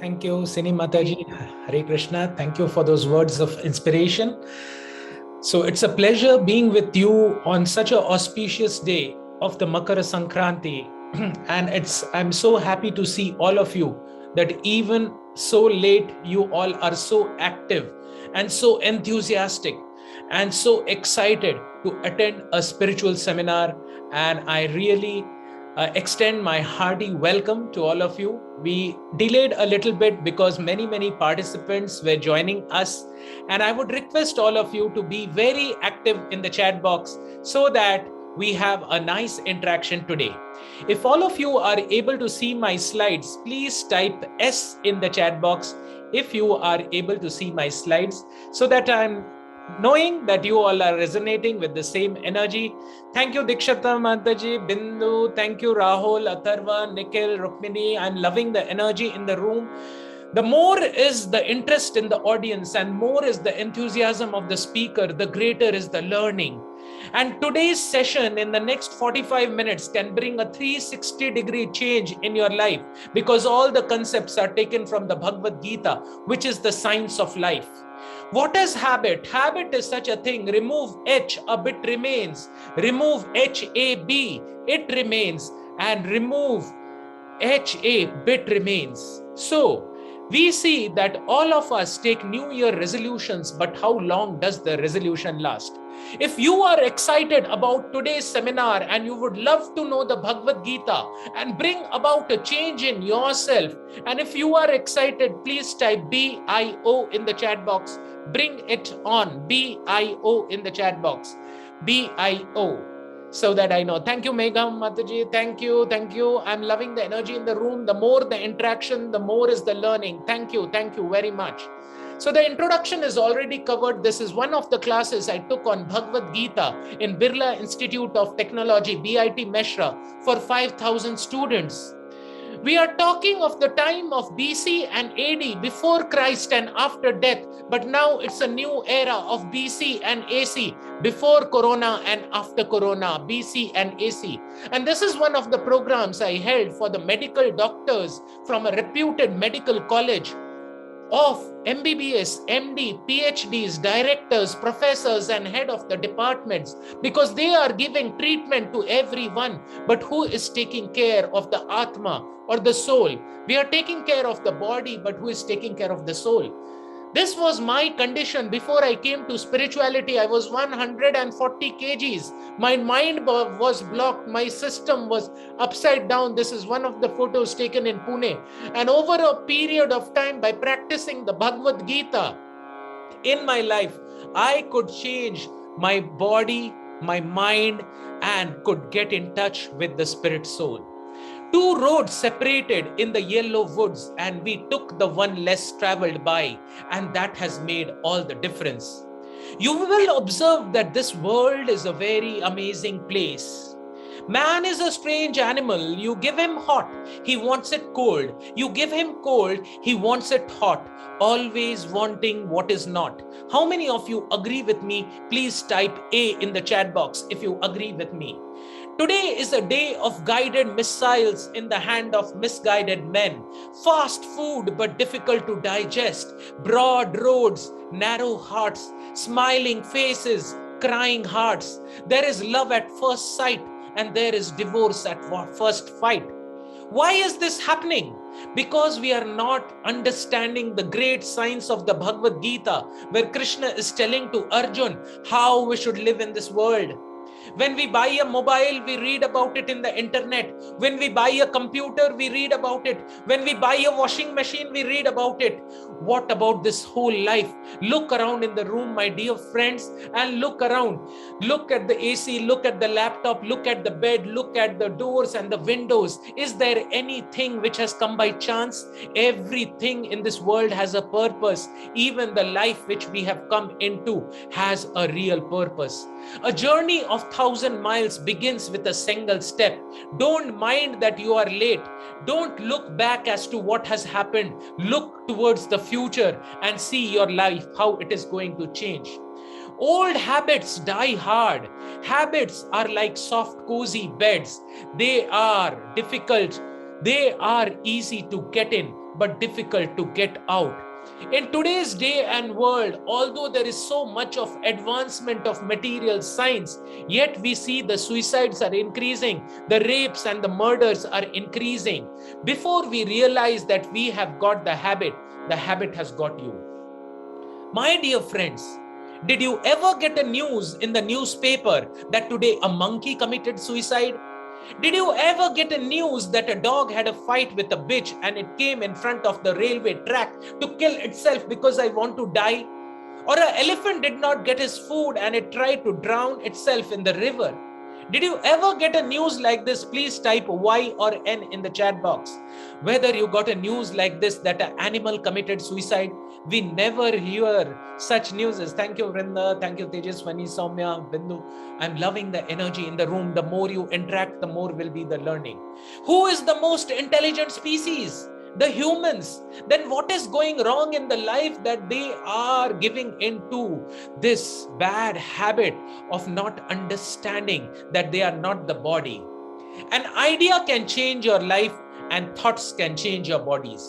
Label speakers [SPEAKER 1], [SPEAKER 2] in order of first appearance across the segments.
[SPEAKER 1] Thank you, Sini Mataji. Hare Krishna. Thank you for those words of inspiration. So it's a pleasure being with you on such an auspicious day of the Makara Sankranti. And I'm so happy to see all of you that even so late, you all are so active and so enthusiastic and so excited to attend a spiritual seminar. And I really extend my hearty welcome to all of you. We delayed a little bit because many participants were joining us, and I would request all of you to be very active in the chat box so that we have a nice interaction today. If all of you are able to see my slides, please type S in the chat box if you are able to see my slides, so that I'm knowing that you all are resonating with the same energy. Thank you, Dikshata Mataji, Bindu. Thank you, Rahul, Atharva, Nikhil, Rukmini. I'm loving the energy in the room. The more is the interest in the audience and more is the enthusiasm of the speaker, the greater is the learning. And today's session in the next 45 minutes can bring a 360-degree change in your life, because all the concepts are taken from the Bhagavad-Gita, which is the science of life. What is habit? Habit is such a thing. Remove H, a bit remains. Remove HAB, it remains. And remove HA, bit remains. So we see that all of us take New Year resolutions, but how long does the resolution last? If you are excited about today's seminar and you would love to know the Bhagavad-Gita and bring about a change in yourself, and if you are excited, please type BIO in the chat box. Bring it on, BIO in the chat box, BIO. So that I know. Thank you, Megham Mataji. Thank you. I'm loving the energy in the room. The more the interaction, the more is the learning. Thank you very much. So the introduction is already covered. This is one of the classes I took on Bhagavad-Gita in Birla Institute of Technology, BIT Meshra, for 5,000 students. We are talking of the time of BC and AD, before Christ and after death, but now it's a new era of BC and AC, before Corona and after Corona, BC and AC. And this is one of the programs I held for the medical doctors from a reputed medical college of MBBS, MD, PhDs, directors, professors, and head of the departments, because they are giving treatment to everyone. But who is taking care of the Atma or the soul? We are taking care of the body, but who is taking care of the soul? This was my condition before I came to spirituality. I was 140 kgs. My mind was blocked. My system was upside down. This is one of the photos taken in Pune. And over a period of time, by practicing the Bhagavad Gita in my life, I could change my body, my mind, and could get in touch with the spirit soul. Two roads separated in the yellow woods, and we took the one less traveled by, and that has made all the difference. You will observe that this world is a very amazing place. Man is a strange animal. You give him hot, he wants it cold. You give him cold, he wants it hot, always wanting what is not. How many of you agree with me? Please type A in the chat box if you agree with me. Today is a day of guided missiles in the hand of misguided men. Fast food but difficult to digest. Broad roads, narrow hearts, smiling faces, crying hearts. There is love at first sight and there is divorce at first fight. Why is this happening? Because we are not understanding the great science of the Bhagavad Gita, where Krishna is telling to Arjun how we should live in this world. When we buy a mobile, we read about it in the internet. When we buy a computer, we read about it. When we buy a washing machine, we read about it. What about this whole life? Look around in the room, my dear friends, and look around. Look at the AC, look at the laptop, look at the bed, look at the doors and the windows. Is there anything which has come by chance? Everything in this world has a purpose. Even the life which we have come into has a real purpose. A journey of 1,000 miles begins with a single step. Don't mind that you are late. Don't look back as to what has happened. Look towards the future and see your life, how it is going to change. Old habits die hard. Habits are like soft, cozy beds. They are difficult. They are easy to get in, but difficult to get out. In today's day and world, although there is so much of advancement of material science, yet we see the suicides are increasing, the rapes and the murders are increasing. Before we realize that we have got the habit has got you. My dear friends, did you ever get a news in the newspaper that today a monkey committed suicide? Did you ever get a news that a dog had a fight with a bitch and it came in front of the railway track to kill itself because I want to die? Or an elephant did not get his food and it tried to drown itself in the river? Did you ever get a news like this? Please type Y or N in the chat box. Whether you got a news like this that an animal committed suicide, we never hear such news. Thank you, Vrinda. Thank you, Tejaswani, Soumya, Bindu. I'm loving the energy in the room. The more you interact, the more will be the learning. Who is the most intelligent species? The humans. Then what is going wrong in the life that they are giving into this bad habit of not understanding that they are not the body? An idea can change your life and thoughts can change your bodies.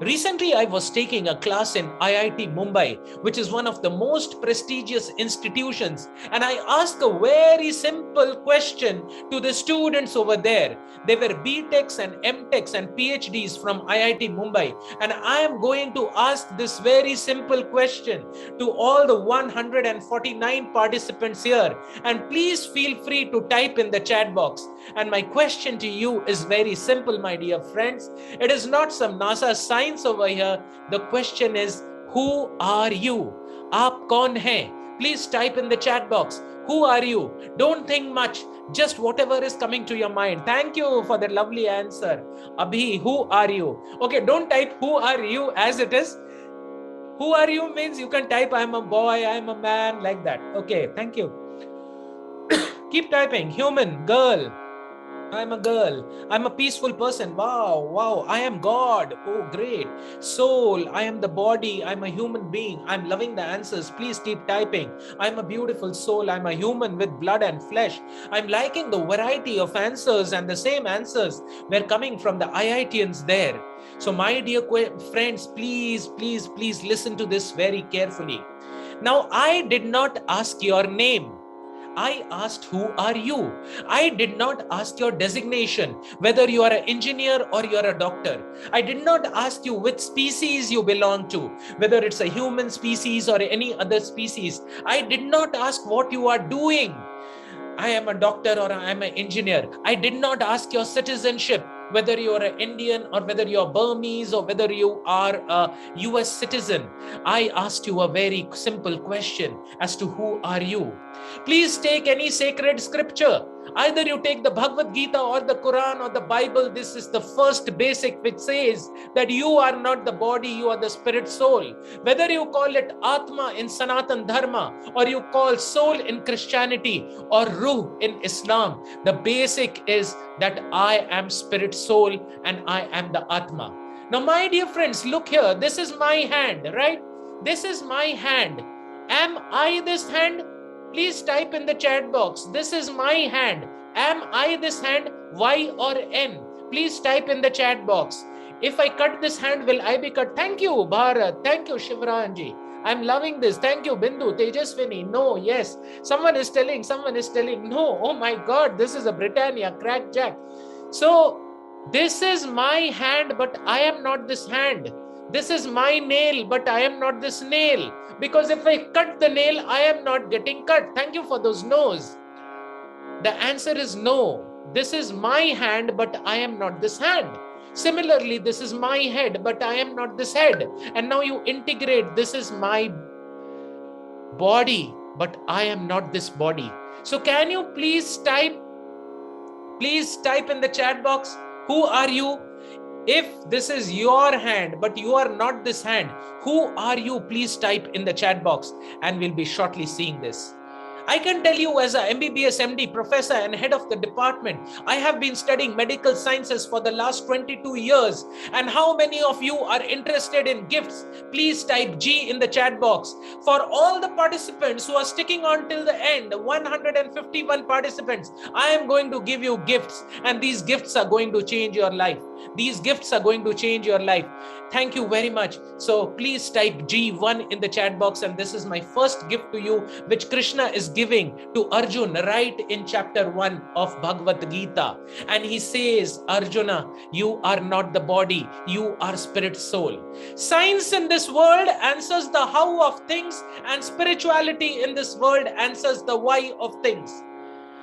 [SPEAKER 1] Recently, I was taking a class in IIT Mumbai, which is one of the most prestigious institutions, and I asked a very simple question to the students over there. They were BTechs and MTechs and PhDs from IIT Mumbai, and I am going to ask this very simple question to all the 149 participants here, and please feel free to type in the chat box. And my question to you is very simple, my dear friends. It is not some NASA science over here. The question is, who are you? Aap kaun hai? Please type in the chat box. Who are you? Don't think much. Just whatever is coming to your mind. Thank you for the lovely answer. Abhi, who are you? Okay, don't type who are you as it is. Who are you means you can type I'm a boy, I'm a man, like that. Okay, thank you. Keep typing. Human, girl. I'm a girl. I'm a peaceful person. Wow, wow. I am God. Oh, great. Soul. I am the body. I'm a human being. I'm loving the answers. Please keep typing. I'm a beautiful soul. I'm a human with blood and flesh. I'm liking the variety of answers, and the same answers were coming from the IITians there. So my dear friends, please, please, please listen to this very carefully. Now, I did not ask your name. I asked, who are you? I did not ask your designation, whether you are an engineer or you are a doctor. I did not ask you which species you belong to, whether it's a human species or any other species. I did not ask what you are doing. I am a doctor or I am an engineer. I did not ask your citizenship, whether you are an Indian or whether you are Burmese or whether you are a US citizen. I asked you a very simple question as to who are you. Please take any sacred scripture. Either you take the Bhagavad-Gita or the Quran or the Bible. This is the first basic which says that you are not the body, you are the spirit soul. Whether you call it Atma in Sanatan Dharma or you call soul in Christianity or Ruh in Islam, the basic is that I am spirit soul and I am the Atma. Now, my dear friends, look here. This is my hand, right? This is my hand. Am I this hand? Please type in the chat box. This is my hand. Am I this hand? Y or N? Please type in the chat box. If I cut this hand, will I be cut? Thank you, Bharat. Thank you, Shivranji. I'm loving this. Thank you, Bindu, Tejaswini. No, yes. Someone is telling. No, oh my God, this is a Britannia, crack jack. So, this is my hand, but I am not this hand. This is my nail, but I am not this nail. Because if I cut the nail, I am not getting cut. Thank you for those no's. The answer is no. This is my hand, but I am not this hand. Similarly, this is my head, but I am not this head. And now you integrate, this is my body, but I am not this body. So can you please type in the chat box, who are you? If this is your hand, but you are not this hand, who are you? Please type in the chat box and we'll be shortly seeing this. I can tell you as a MBBS MD professor and head of the department, I have been studying medical sciences for the last 22 years. And how many of you are interested in gifts? Please type G in the chat box. For all the participants who are sticking on till the end, 151 participants, I am going to give you gifts, and these gifts are going to change your life. These gifts are going to change your life. Thank you very much. So please type G1 in the chat box, and this is my first gift to you, which Krishna is giving to Arjun right in chapter 1 of Bhagavad-Gita. And he says, Arjuna, you are not the body, you are spirit soul. Science in this world answers the how of things, and spirituality in this world answers the why of things.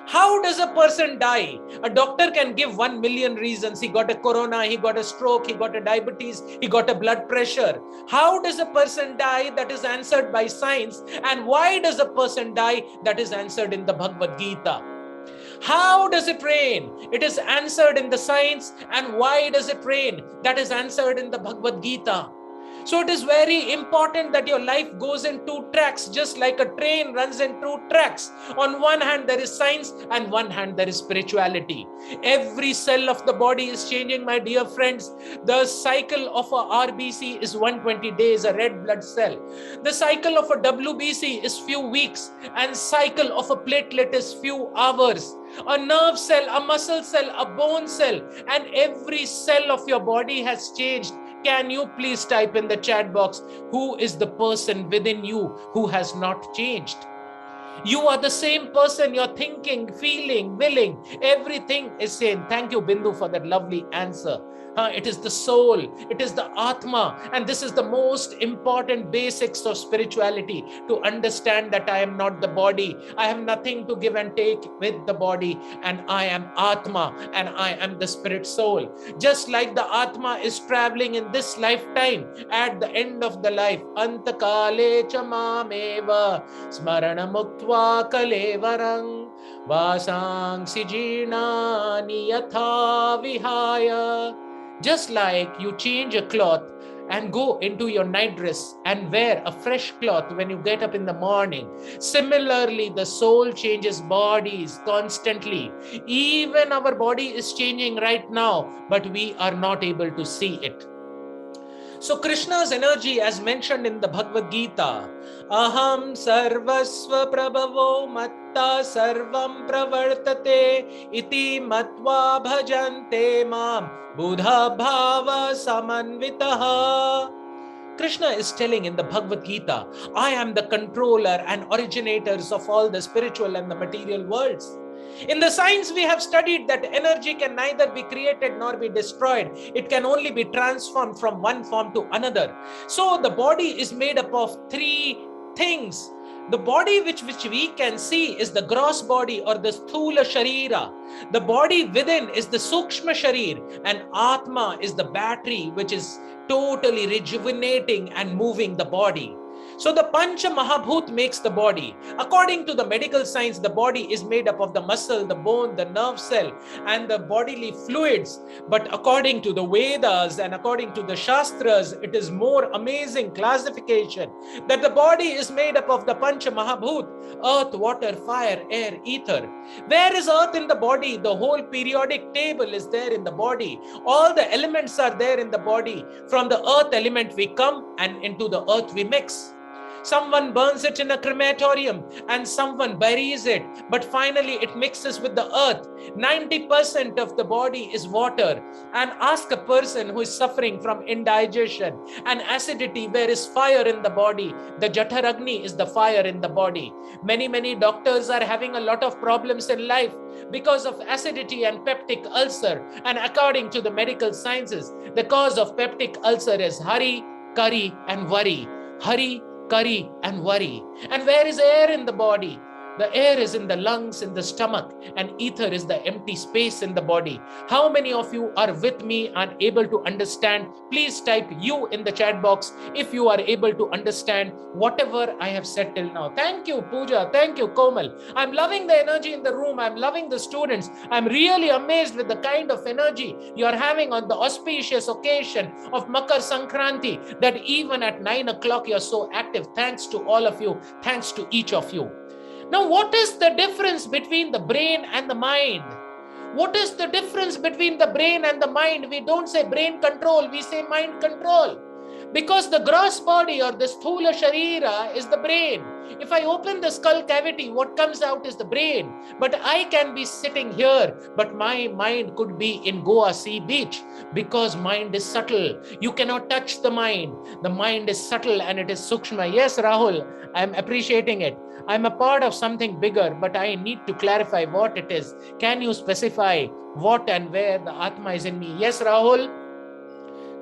[SPEAKER 1] How does a person die? A doctor can give 1 million reasons. He got a corona, he got a stroke, he got a diabetes, he got a blood pressure. How does a person die? That is answered by science. And why does a person die? That is answered in the Bhagavad-Gita. How does it rain? It is answered in the science. And why does it rain? That is answered in the Bhagavad-Gita. So it is very important that your life goes in two tracks, just like a train runs in two tracks. On one hand, there is science, and one hand, there is spirituality. Every cell of the body is changing, my dear friends. The cycle of a RBC is 120 days, a red blood cell. The cycle of a WBC is few weeks, and cycle of a platelet is few hours. A nerve cell, a muscle cell, a bone cell, and every cell of your body has changed. Can you please type in the chat box, who is the person within you who has not changed? You are the same person. You're thinking, feeling, willing, everything is same. Thank you, Bindu, for that lovely answer. It is the soul, it is the Atma, and this is the most important basics of spirituality, to understand that I am not the body. I have nothing to give and take with the body, and I am Atma, and I am the spirit soul. Just like the Atma is traveling in this lifetime, at the end of the life, Antakale chamameva smarana muktva kalevarang vasang sijinani yatha vihaya. Just like you change a cloth and go into your night dress and wear a fresh cloth when you get up in the morning, similarly, the soul changes bodies constantly. Even our body is changing right now, but we are not able to see it. So Krishna's energy, as mentioned in the Bhagavad-Gita, Aham sarvasva prabhavo matta sarvam pravartate iti matva bhajante mam buddha bhava samanvitaha. Krishna is telling in the Bhagavad-Gita, I am the controller and originators of all the spiritual and the material worlds. In the science, we have studied that energy can neither be created nor be destroyed. It can only be transformed from one form to another. So the body is made up of three things. The body which we can see is the gross body or the sthula sharira. The body within is the sukshma sharir, and Atma is the battery which is totally rejuvenating and moving the body. So the Pancha Mahabhut makes the body. According to the medical science, the body is made up of the muscle, the bone, the nerve cell, and the bodily fluids. But according to the Vedas and according to the Shastras, it is more amazing classification that the body is made up of the Pancha Mahabhut: earth, water, fire, air, ether. Where is earth in the body? The whole periodic table is there in the body. All the elements are there in the body. From the earth element we come, and into the earth we mix. Someone burns it in a crematorium and someone buries it, but finally it mixes with the earth. 90% of the body is water. And ask a person who is suffering from indigestion and acidity, where is fire in the body? The Jataragni is the fire in the body. Many doctors are having a lot of problems in life because of acidity and peptic ulcer. And according to the medical sciences, the cause of peptic ulcer is hurry, curry, and worry. Hurry, curry, and worry. And where is air in the body? The air is in the lungs, in the stomach, and ether is the empty space in the body. How many of you are with me and able to understand? Please type you in the chat box if you are able to understand whatever I have said till now. Thank you, Pooja. Thank you, Komal. I'm loving the energy in the room. I'm loving the students. I'm really amazed with the kind of energy you are having on the auspicious occasion of Makar Sankranti, that even at 9 o'clock you're so active. Thanks to all of you. Thanks to each of you. Now, what is the difference between the brain and the mind? What is the difference between the brain and the mind? We don't say brain control, we say mind control. Because the gross body or the sthula sharira is the brain. If I open the skull cavity, what comes out is the brain. But I can be sitting here, but my mind could be in Goa Sea Beach, because mind is subtle. You cannot touch the mind. The mind is subtle and it is sukshma. Yes, Rahul, I'm appreciating it. I'm a part of something bigger, but I need to clarify what it is. Can you specify what and where the Atma is in me? Yes, Rahul.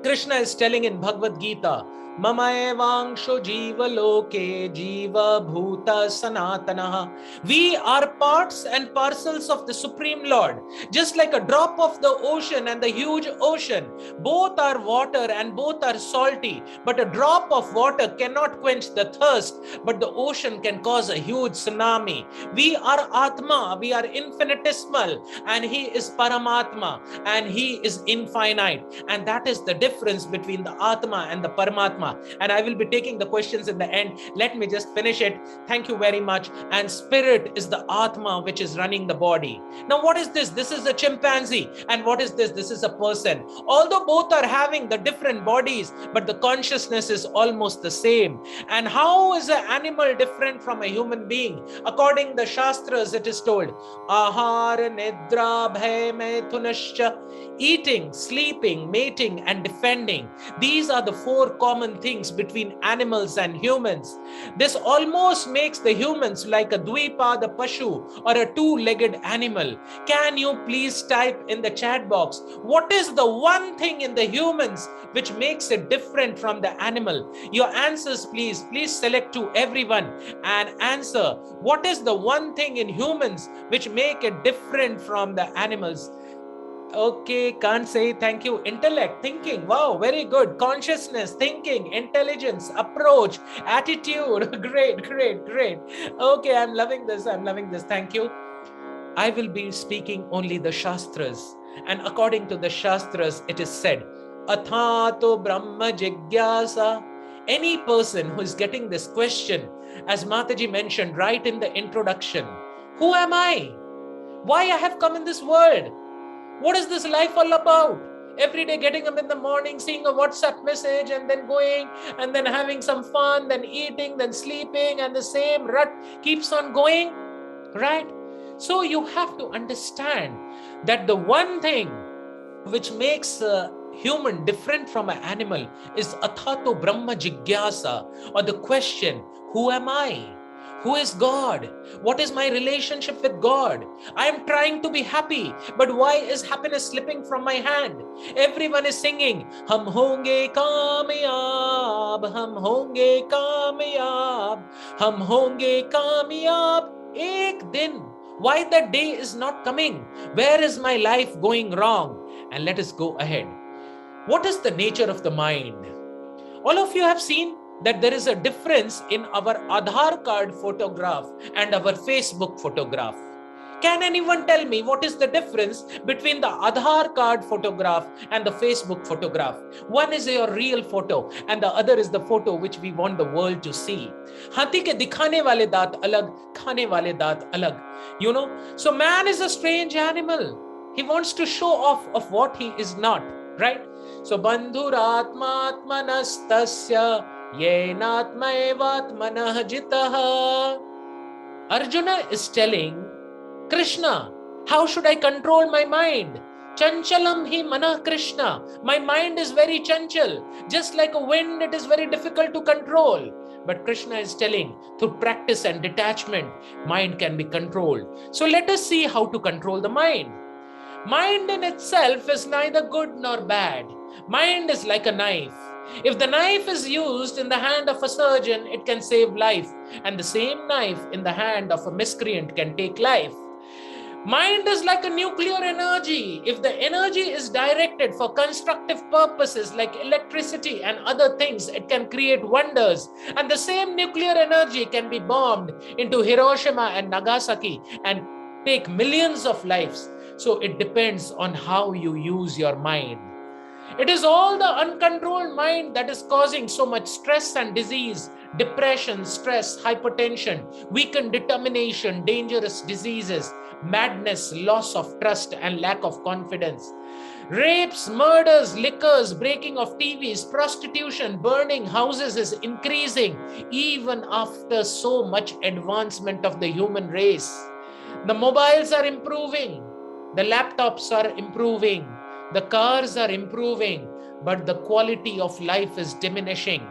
[SPEAKER 1] Krishna is telling in Bhagavad-Gita, Mama evangsho jiva loke jiva bhuta sanatana. We are parts and parcels of the Supreme Lord. Just like a drop of the ocean and the huge ocean, both are water and both are salty. But a drop of water cannot quench the thirst, but the ocean can cause a huge tsunami. We are Atma, we are infinitesimal, and He is Paramatma, and He is infinite. And that is the difference between the Atma and the Paramatma. And I will be taking the questions in the end. Let me just finish it. Thank you very much. And spirit is the Atma which is running the body. Now, what is this? This is a chimpanzee. And what is this? This is a person. Although both are having the different bodies, but the consciousness is almost the same. And how is an animal different from a human being? According to the Shastras, it is told, Ahar, Nidra, Bhay, Maithunascha, eating, sleeping, mating, and defending. These are the four common things between animals and humans. This almost makes the humans like a Dvipada Pashu or a two-legged animal. Can you please type in the chat box, what is the one thing in the humans which makes it different from the animal? Your answers, please select to everyone and answer. What is the one thing in humans which make it different from the animals? Okay, can't say. Thank you. Intellect, thinking. Wow, very good. Consciousness, thinking, intelligence, approach, attitude. Great. Okay, I'm loving this. Thank you. I will be speaking only the Shastras. And according to the Shastras, it is said, Athato Brahma Jigyasa. Any person who is getting this question, as Mataji mentioned right in the introduction, who am I? Why I have come in this world? What is this life all about? Every day getting up in the morning, seeing a WhatsApp message, and then going, and then having some fun, then eating, then sleeping, and the same rut keeps on going, right? So you have to understand that the one thing which makes a human different from an animal is Athato Brahma Jigyasa, or the question, who am I? Who is God? What is my relationship with God? I am trying to be happy, but why is happiness slipping from my hand? Everyone is singing, Hum honge kamyab, hum honge kamyab, hum honge kamyab, ek din. Why that day is not coming? Where is my life going wrong? And let us go ahead. What is the nature of the mind? All of you have seen that there is a difference in our Aadhaar card photograph and our Facebook photograph. Can anyone tell me what is the difference between the Aadhaar card photograph and the Facebook photograph? One is your real photo and the other is the photo which we want the world to see. Hathi ke dikhane wale daat alag, khane wale daat alag. You know, so man is a strange animal. He wants to show off of what he is not, right? So bandhuratma atmanastasya yenatma evatmanah jitah. Arjuna is telling Krishna, how should I control my mind? Chanchalam hi manah Krishna. My mind is very chanchal. Just like a wind, it is very difficult to control. But Krishna is telling, through practice and detachment, mind can be controlled. So let us see how to control the mind. Mind in itself is neither good nor bad. Mind is like a knife. If the knife is used in the hand of a surgeon, it can save life. And the same knife in the hand of a miscreant can take life. Mind is like a nuclear energy. If the energy is directed for constructive purposes like electricity and other things, it can create wonders. And the same nuclear energy can be bombed into Hiroshima and Nagasaki and take millions of lives. So it depends on how you use your mind. It is all the uncontrolled mind that is causing so much stress and disease, depression, stress, hypertension, weakened determination, dangerous diseases, madness, loss of trust, and lack of confidence. Rapes, murders, liquors, breaking of TVs, prostitution, burning houses is increasing even after so much advancement of the human race. The mobiles are improving, the laptops are improving, the cars are improving, but the quality of life is diminishing.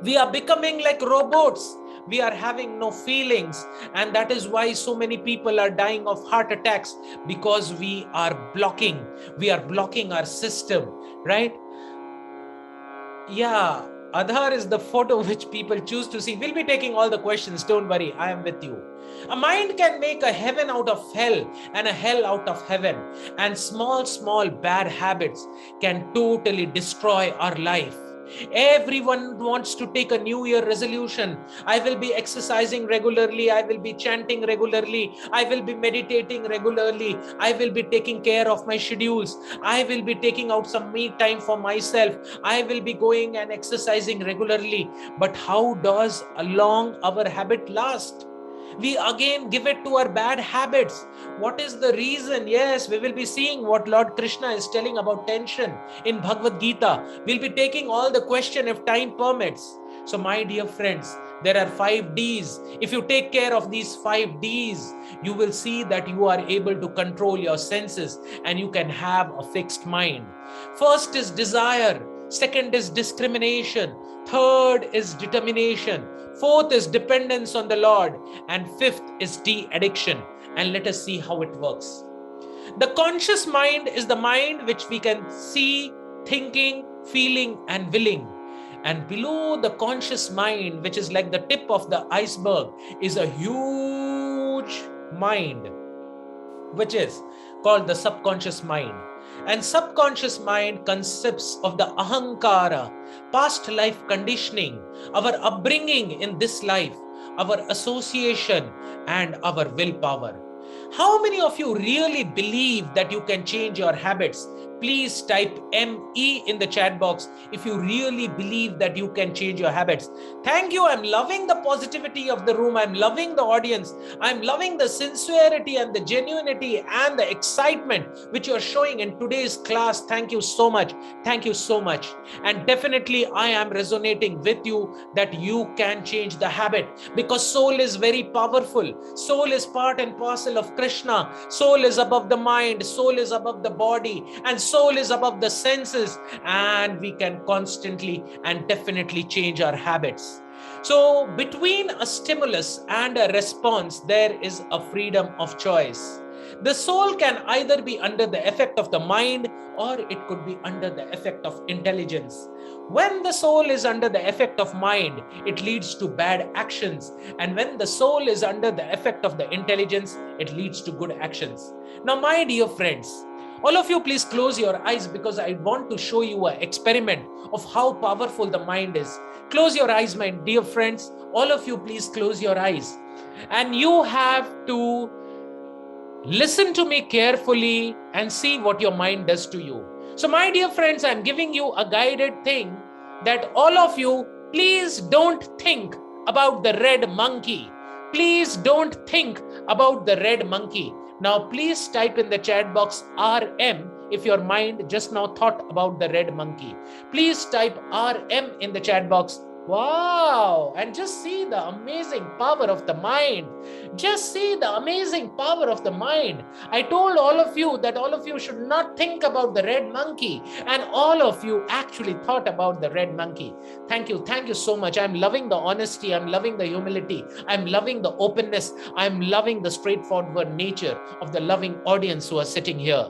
[SPEAKER 1] We are becoming like robots. We are having no feelings, and that is why so many people are dying of heart attacks, because we are blocking our system, right? Yeah, Adhar is the photo which people choose to see. We'll be taking all the questions, don't worry, I am with you. A mind can make a heaven out of hell and a hell out of heaven, and small bad habits can totally destroy our life. Everyone wants to take a new year resolution. I will be exercising regularly, I will be chanting regularly, I will be meditating regularly, I will be taking care of my schedules, I will be taking out some me time for myself, I will be going and exercising regularly. But how does a long our habit last? We again give it to our bad habits. What is the reason? Yes, we will be seeing what Lord Krishna is telling about tension in Bhagavad-Gita. We'll be taking all the question if time permits. So my dear friends, there are 5 Ds. If you take care of these 5 Ds, you will see that you are able to control your senses and you can have a fixed mind. First is desire. Second is discrimination. Third is determination. Fourth is dependence on the Lord. And fifth is de-addiction. And let us see how it works. The conscious mind is the mind which we can see, thinking, feeling, and willing. And below the conscious mind, which is like the tip of the iceberg, is a huge mind, which is called the subconscious mind. And subconscious mind consists of the ahankara, past life conditioning, our upbringing in this life, our association, and our willpower. How many of you really believe that you can change your habits? Please type ME in the chat box if you really believe that you can change your habits. Thank you. I'm loving the positivity of the room. I'm loving the audience. I'm loving the sincerity and the genuinity and the excitement which you're showing in today's class. Thank you so much. Thank you so much. And definitely I am resonating with you that you can change the habit, because soul is very powerful. Soul is part and parcel of Krishna. Soul is above the mind. Soul is above the body. And soul is above the senses, and we can constantly and definitely change our habits. So between a stimulus and a response, there is a freedom of choice. The soul can either be under the effect of the mind, or it could be under the effect of intelligence. When the soul is under the effect of mind, it leads to bad actions. And when the soul is under the effect of the intelligence, it leads to good actions. Now, my dear friends, all of you, please close your eyes, because I want to show you an experiment of how powerful the mind is. Close your eyes, my dear friends. All of you, please close your eyes. And you have to listen to me carefully and see what your mind does to you. So, my dear friends, I'm giving you a guided thing that all of you, please don't think about the red monkey. Please don't think about the red monkey. Now, please type in the chat box RM if your mind just now thought about the red monkey. Please type RM in the chat box. Wow! And just see the amazing power of the mind. Just see the amazing power of the mind. I told all of you that all of you should not think about the red monkey, and all of you actually thought about the red monkey. Thank you. Thank you so much. I'm loving the honesty. I'm loving the humility. I'm loving the openness. I'm loving the straightforward nature of the loving audience who are sitting here.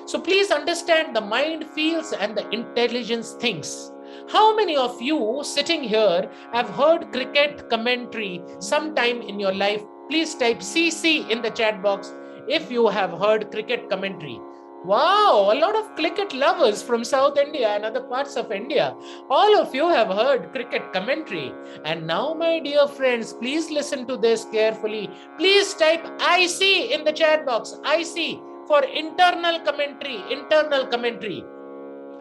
[SPEAKER 1] So please understand, the mind feels and the intelligence thinks. How many of you sitting here have heard cricket commentary sometime in your life? Please type CC in the chat box if you have heard cricket commentary. Wow, a lot of cricket lovers from South India and other parts of India. All of you have heard cricket commentary. And now, my dear friends, please listen to this carefully. Please type IC in the chat box. IC for internal commentary. Internal commentary.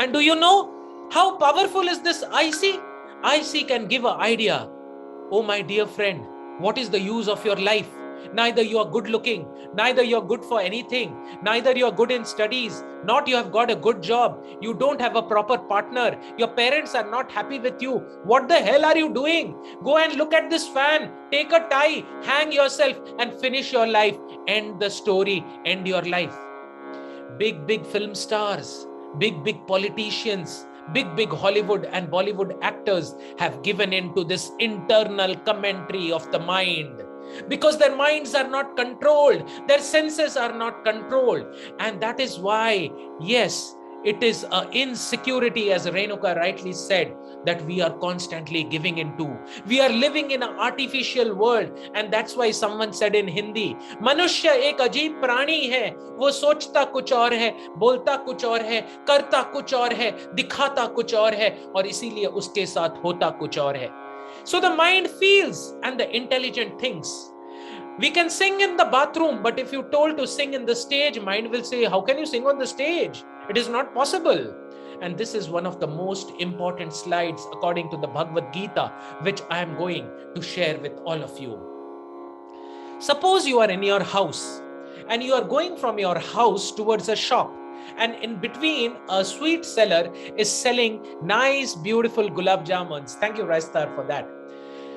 [SPEAKER 1] And do you know how powerful is this I see? I see can give an idea. Oh, my dear friend, what is the use of your life? Neither you are good looking, neither you are good for anything, neither you are good in studies, not you have got a good job, you don't have a proper partner, your parents are not happy with you. What the hell are you doing? Go and look at this fan, take a tie, hang yourself and finish your life. End the story, end your life. Big film stars, big politicians, big Hollywood and Bollywood actors have given in to this internal commentary of the mind, because their minds are not controlled, their senses are not controlled. And that is why, yes, it is an insecurity, as Renuka rightly said, that we are constantly giving into. We are living in an artificial world, and that's why someone said in Hindi, मनुष्य एक अजीब प्राणी है, वो सोचता कुछ और है, बोलता कुछ और है, करता कुछ और है, दिखाता कुछ और है, और इसीलिए उसके साथ होता कुछ और है. So the mind feels and the intelligent thinks. We can sing in the bathroom, but if you're told to sing in the stage, mind will say, how can you sing on the stage? It is not possible. And this is one of the most important slides according to the Bhagavad-Gita, which I am going to share with all of you. Suppose you are in your house and you are going from your house towards a shop, and in between a sweet seller is selling nice, beautiful gulab jamuns. Thank you, Raistar, for that.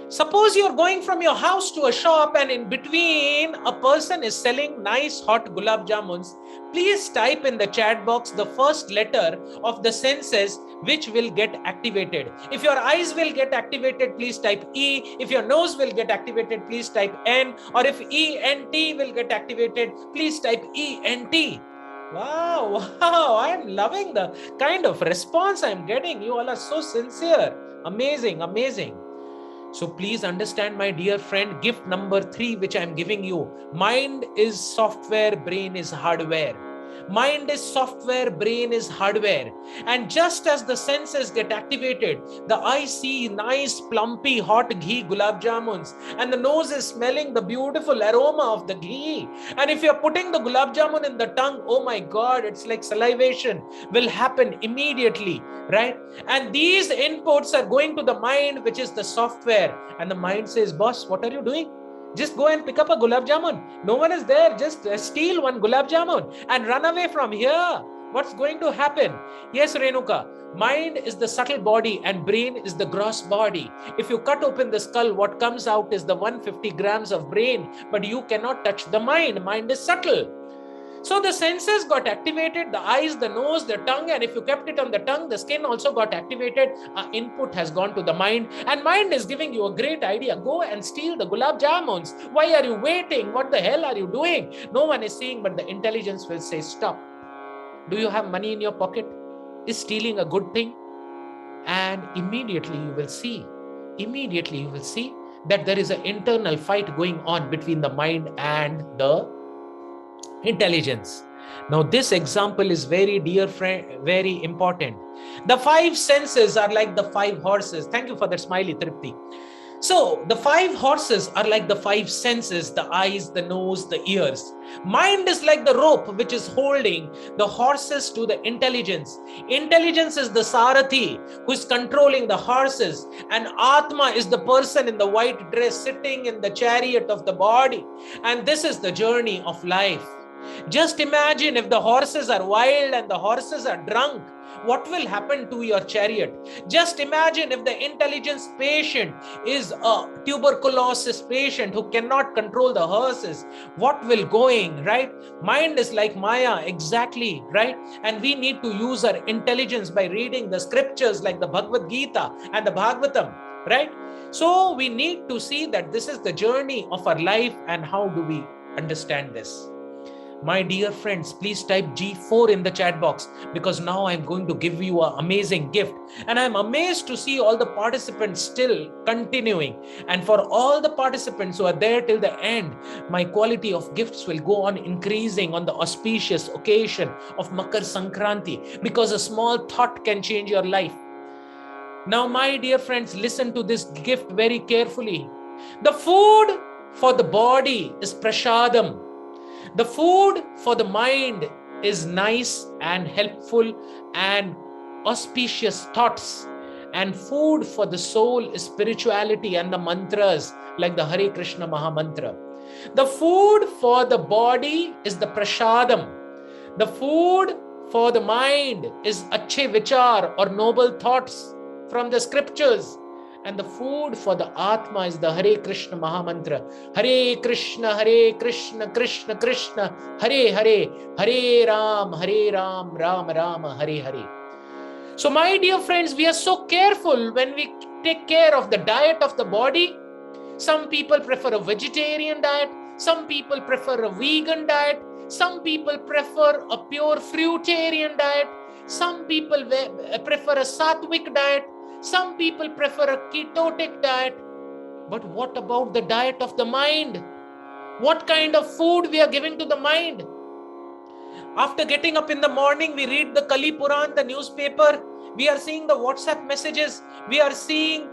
[SPEAKER 1] Suppose you're going from your house to a shop and in between a person is selling nice hot gulab jamuns. Please type in the chat box the first letter of the senses which will get activated. If your eyes will get activated, please type E. If your nose will get activated, please type N. Or if ENT will get activated, please type ENT. Wow, I'm loving the kind of response I'm getting. You all are so sincere. Amazing, amazing. So please understand, my dear friend, gift number 3, which I'm giving you. Mind is software, brain is hardware. Mind is software, brain is hardware. And just as the senses get activated, the eye see nice, plumpy, hot ghee gulab jamuns, and the nose is smelling the beautiful aroma of the ghee. And if you're putting the gulab jamun in the tongue, oh my God, it's like salivation will happen immediately, right? And these inputs are going to the mind, which is the software. And the mind says, boss, what are you doing? Just go and pick up a gulab jamun. No one is there. Just steal one gulab jamun and run away from here. What's going to happen? Yes, Renuka, mind is the subtle body and brain is the gross body. If you cut open the skull, what comes out is the 150 grams of brain, but you cannot touch the mind. Mind is subtle. So the senses got activated, the eyes, the nose, the tongue, and if you kept it on the tongue, the skin also got activated. Input has gone to the mind, and mind is giving you a great idea. Go and steal the gulab jamuns. Why are you waiting? What the hell are you doing? No one is seeing, but the intelligence will say, stop. Do you have money in your pocket? Is stealing a good thing? And immediately you will see that there is an internal fight going on between the mind and the intelligence. Now this example is very dear friend, very important. The 5 senses are like the 5 horses. Thank you for that smiley, Tripti. So the 5 horses are like the 5 senses, the eyes, the nose, the ears. Mind is like the rope which is holding the horses to the intelligence. Intelligence is the Sarathi who is controlling the horses, and Atma is the person in the white dress sitting in the chariot of the body. And this is the journey of life. Just imagine if the horses are wild and the horses are drunk, what will happen to your chariot? Just imagine if the intelligence patient is a tuberculosis patient who cannot control the horses, what will going, right? Mind is like Maya, exactly, right? And we need to use our intelligence by reading the scriptures like the Bhagavad-Gita and the Bhagavatam, right? So we need to see that this is the journey of our life, and how do we understand this? My dear friends, please type G4 in the chat box, because now I'm going to give you an amazing gift. And I'm amazed to see all the participants still continuing. And for all the participants who are there till the end, my quality of gifts will go on increasing on the auspicious occasion of Makar Sankranti, because a small thought can change your life. Now, my dear friends, listen to this gift very carefully. The food for the body is prashadam. The food for the mind is nice and helpful and auspicious thoughts, and food for the soul is spirituality and the mantras like the Hare Krishna Maha Mantra. The food for the body is the prasadam. The food for the mind is achhe vichar or noble thoughts from the scriptures. And the food for the Atma is the Hare Krishna Maha Mantra. Hare Krishna, Krishna Krishna, Hare Hare, Hare Ram, Ram Ram, Hare Hare. So my dear friends, we are so careful when we take care of the diet of the body. Some people prefer a vegetarian diet. Some people prefer a vegan diet. Some people prefer a pure fruitarian diet. Some people prefer a sattvic diet. Some people prefer a ketotic diet. But what about the diet of the mind? What kind of food we are giving to the mind? After getting up in the morning, we read the Kali Puran, the newspaper. We are seeing the WhatsApp messages. We are seeing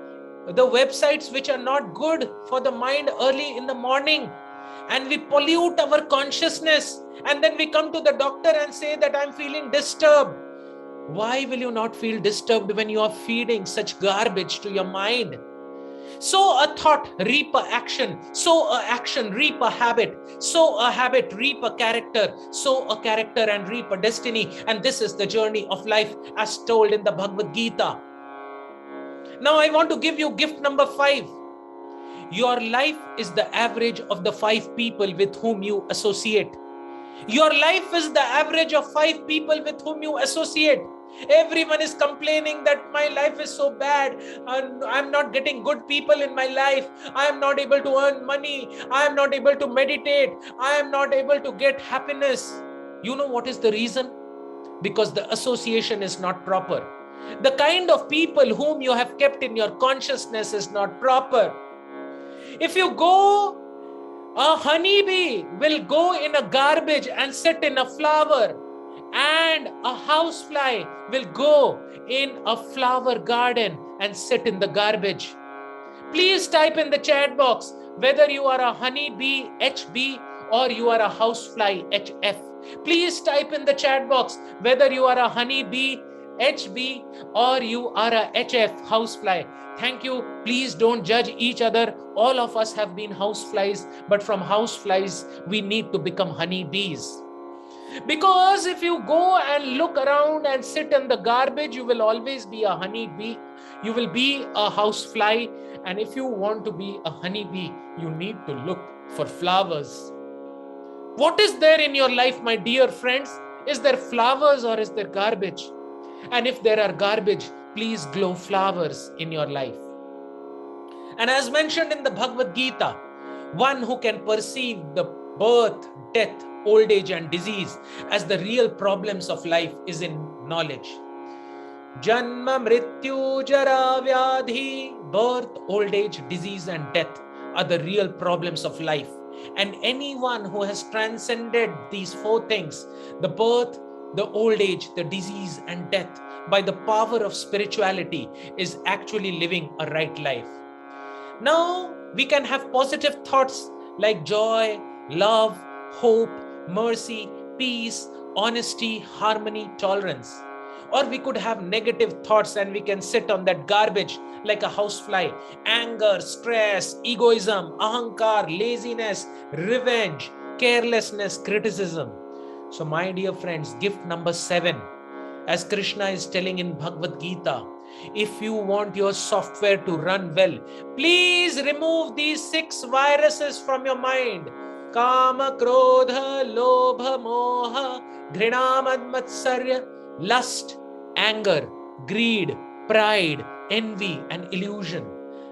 [SPEAKER 1] the websites which are not good for the mind early in the morning. And we pollute our consciousness. And then we come to the doctor and say that I'm feeling disturbed. Why will you not feel disturbed when you are feeding such garbage to your mind? Sow a thought, reap a action. Sow a action, reap a habit. Sow a habit, reap a character. Sow a character and reap a destiny. And this is the journey of life as told in the Bhagavad-Gita. Now I want to give you gift number 5. Your life is the average of the 5 people with whom you associate. Your life is the average of 5 people with whom you associate. Everyone is complaining that my life is so bad and I'm not getting good people in my life. I am not able to earn money. I am not able to meditate. I am not able to get happiness. You know what is the reason? Because the association is not proper. The kind of people whom you have kept in your consciousness is not proper. If you go, a honeybee will go in a garbage and sit in a flower, and a housefly will go in a flower garden and sit in the garbage. Please type in the chat box whether you are a honeybee HB or you are a housefly HF. Please type in the chat box whether you are a honeybee HB or you are a HF housefly. Thank you. Please don't judge each other. All of us have been houseflies, but from houseflies we need to become honeybees. Because if you go and look around and sit in the garbage, you will always be a honeybee. You will be a housefly. And if you want to be a honeybee, you need to look for flowers. What is there in your life, my dear friends? Is there flowers or is there garbage? And if there are garbage, please grow flowers in your life. And as mentioned in the Bhagavad-Gita, one who can perceive the birth, death, old age and disease as the real problems of life is in knowledge. Janma, Mrityu, Jara, Vyadhi, birth, old age, disease and death are the real problems of life. And anyone who has transcended these 4 things, the birth, the old age, the disease and death, by the power of spirituality is actually living a right life. Now we can have positive thoughts like joy, love, hope, mercy, peace, honesty, harmony, tolerance. Or we could have negative thoughts and we can sit on that garbage like a housefly. Anger, stress, egoism, ahankar, laziness, revenge, carelessness, criticism. So my dear friends, gift number 7, as Krishna is telling in Bhagavad-Gita, if you want your software to run well, please remove these 6 viruses from your mind. Kama, Krodha, Lobha, Moha, Ghrina, Matsarya, lust, anger, greed, pride, envy and illusion.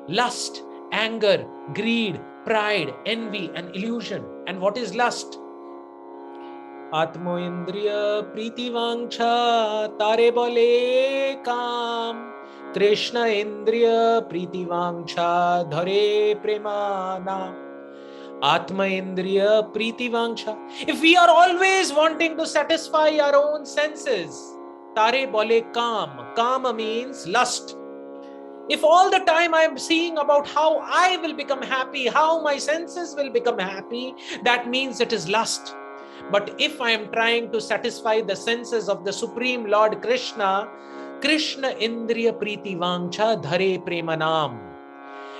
[SPEAKER 1] Lust, anger, greed, pride, envy and illusion. And what is lust? Atmo Indriya Priti Vangsha Tare Bole Kam, Krishna Indriya Priti Vangsha Dhare Premana. Atma Indriya Priti Vangsha. If we are always wanting to satisfy our own senses, Tare Bole Kam. Kama means lust. If all the time I am seeing about how I will become happy, how my senses will become happy, that means it is lust. But if I am trying to satisfy the senses of the Supreme Lord Krishna, Krishna Indriya Priti Vangcha Dhare Premanam.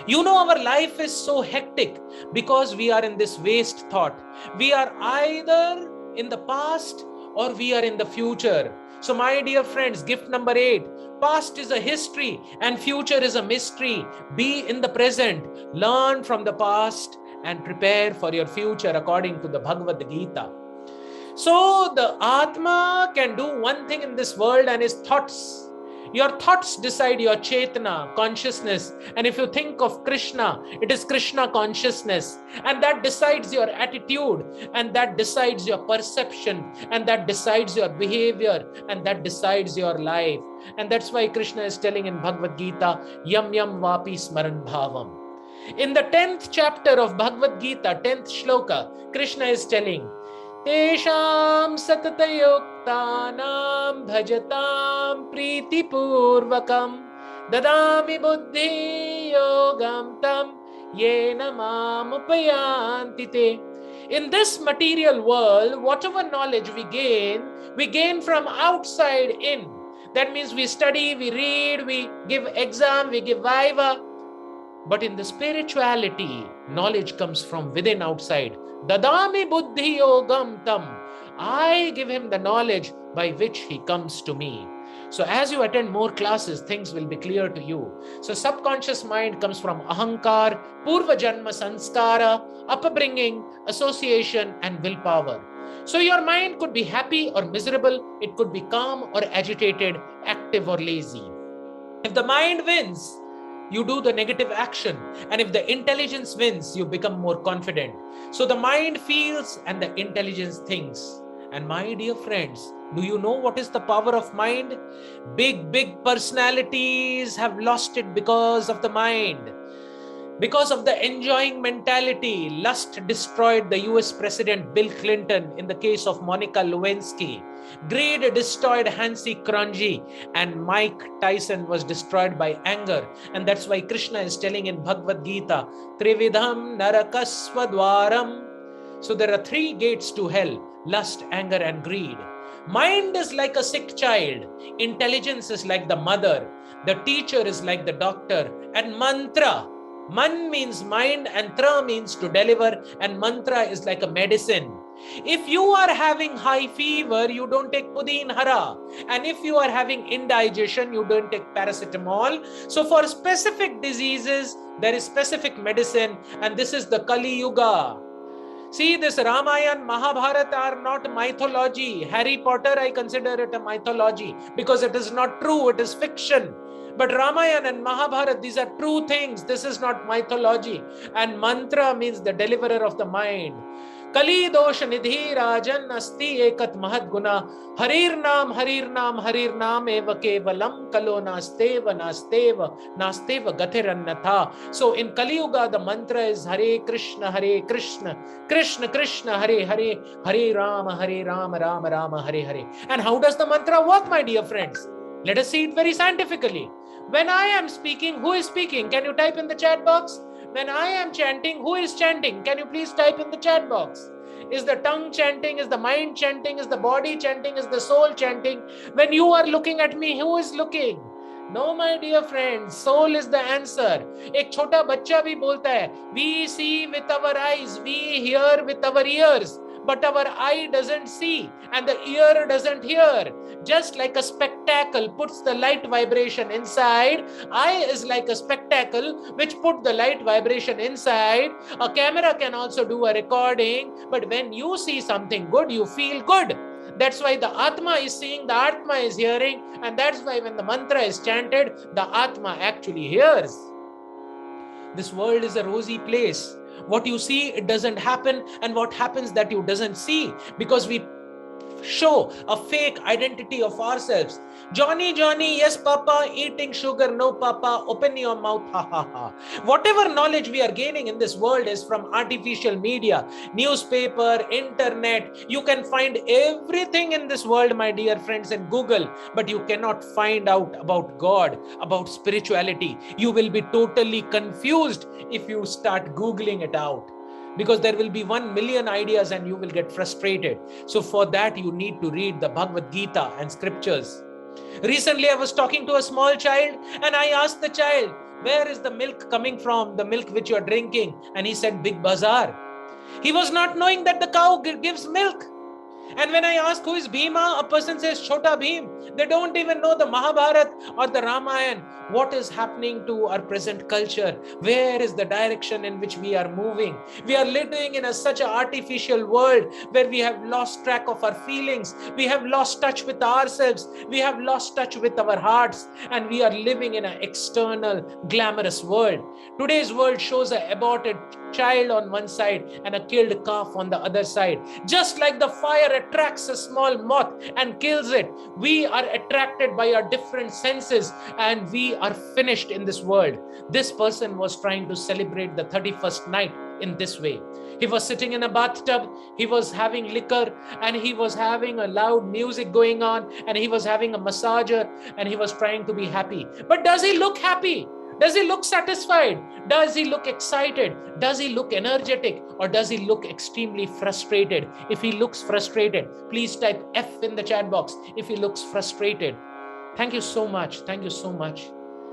[SPEAKER 1] You know, our life is so hectic because we are in this waste thought. We are either in the past or we are in the future. So my dear friends, gift number 8, past is a history and future is a mystery. Be in the present, learn from the past and prepare for your future according to the Bhagavad-Gita. So the Atma can do one thing in this world, and his thoughts. Your thoughts decide your Chetana, consciousness. And if you think of Krishna, it is Krishna consciousness. And that decides your attitude, and that decides your perception, and that decides your behavior, and that decides your life. And that's why Krishna is telling in Bhagavad-Gita, Yam Yam Vapi Smaran Bhavam. In the 10th chapter of Bhagavad-Gita, 10th shloka, Krishna is telling, Tesham satatayoktanam bhajatam pritipurvakam dadami buddhi yogam tam yena mam upayanti te. In this material world, whatever knowledge we gain from outside in. That means we study, we read, we give exam, we give viva. But in the spirituality, knowledge comes from within outside. Dadami buddhi yogam tam. I give him the knowledge by which he comes to me. So as you attend more classes, things will be clear to you. So subconscious mind comes from ahankar, purva janma sanskara, upbringing, association and willpower. So your mind could be happy or miserable. It could be calm or agitated, active or lazy. If the mind wins, you do the negative action, and if the intelligence wins, you become more confident. So the mind feels and the intelligence thinks. And my dear friends, do you know what is the power of mind? Big personalities have lost it because of the mind. Because of the enjoying mentality, lust destroyed the US President Bill Clinton in the case of Monica Lewinsky. Greed destroyed Hansi Cronje, and Mike Tyson was destroyed by anger. And that's why Krishna is telling in Bhagavad-Gita, Trividham Narakasva Dwaram. So there are 3 gates to hell: lust, anger and greed. Mind is like a sick child. Intelligence is like the mother. The teacher is like the doctor. And mantra. Man means mind and tra means to deliver, and mantra is like a medicine. If you are having high fever, you don't take Pudin Hara. And if you are having indigestion, you don't take paracetamol. So for specific diseases, there is specific medicine, and this is the Kali Yuga. See, this Ramayana, Mahabharata are not mythology. Harry Potter, I consider it a mythology because it is not true, it is fiction. But Ramayana and Mahabharata, these are true things. This is not mythology. And mantra means the deliverer of the mind. Kali dosha nidhi rajan asti ekat mahad guna. Harir nam eva kevalam kalo nasteva gathirannatha. So in Kali Yuga, the mantra is Hare Krishna, Krishna Krishna, Hare Hare, Hare Rama, Rama Rama, Hare Hare. And how does the mantra work, my dear friends? Let us see it very scientifically. When I am speaking, who is speaking? Can you type in the chat box? When I am chanting, who is chanting? Can you please type in the chat box? Is the tongue chanting? Is the mind chanting? Is the body chanting? Is the soul chanting? When you are looking at me, who is looking? No, my dear friends, soul is the answer. एक छोटा बच्चा भी बोलता है, we see with our eyes, we hear with our ears. But our eye doesn't see and the ear doesn't hear. Just like a spectacle puts the light vibration inside, eye is like a spectacle which put the light vibration inside. A camera can also do a recording, but when you see something good, you feel good. That's why the Atma is seeing, the Atma is hearing, and that's why when the mantra is chanted, the Atma actually hears. This world is a rosy place. What you see, it doesn't happen, and what happens that you doesn't see, because we show a fake identity of ourselves. Johnny, yes papa, eating sugar, no papa, open your mouth, ha ha ha. Whatever knowledge we are gaining in this world is from artificial media, newspaper, internet. You can find everything in this world, my dear friends, in Google, but you cannot find out about God, about spirituality. You will be totally confused if you start Googling it out, because there will be 1 million ideas and you will get frustrated. So for that, you need to read the Bhagavad-Gita and scriptures. Recently, I was talking to a small child and I asked the child, where is the milk coming from, the milk which you are drinking? And he said, Big Bazaar. He was not knowing that the cow gives milk. And when I ask who is Bhima, a person says Chota Bhim. They don't even know the Mahabharata or the Ramayana. What is happening to our present culture? Where is the direction in which we are moving? We are living in such an artificial world where we have lost track of our feelings. We have lost touch with ourselves. We have lost touch with our hearts. And we are living in an external, glamorous world. Today's world shows an aborted child on one side and a killed calf on the other side. Just like the fire attracts a small moth and kills it, we are attracted by our different senses and we are finished in this world. This person was trying to celebrate the 31st night in this way. He was sitting in a bathtub, he was having liquor, and he was having a loud music going on, and he was having a massager, and he was trying to be happy. But does he look happy? Does he look satisfied? Does he look excited? Does he look energetic? Or does he look extremely frustrated? If he looks frustrated, please type F in the chat box. If he looks frustrated. Thank you so much. Thank you so much.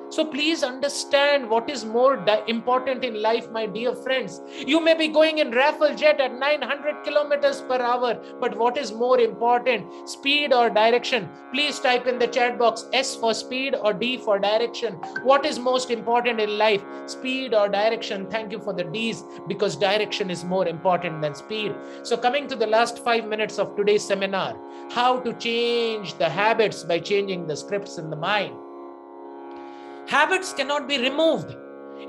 [SPEAKER 1] So please understand what is more important in life, my dear friends. You may be going in Rafale jet at 900 kilometers per hour, but what is more important, speed or direction? Please type in the chat box S for speed or D for direction. What is most important in life, speed or direction? Thank you for the D's, because direction is more important than speed. So coming to the last 5 minutes of today's seminar, how to change the habits by changing the scripts in the mind. Habits cannot be removed.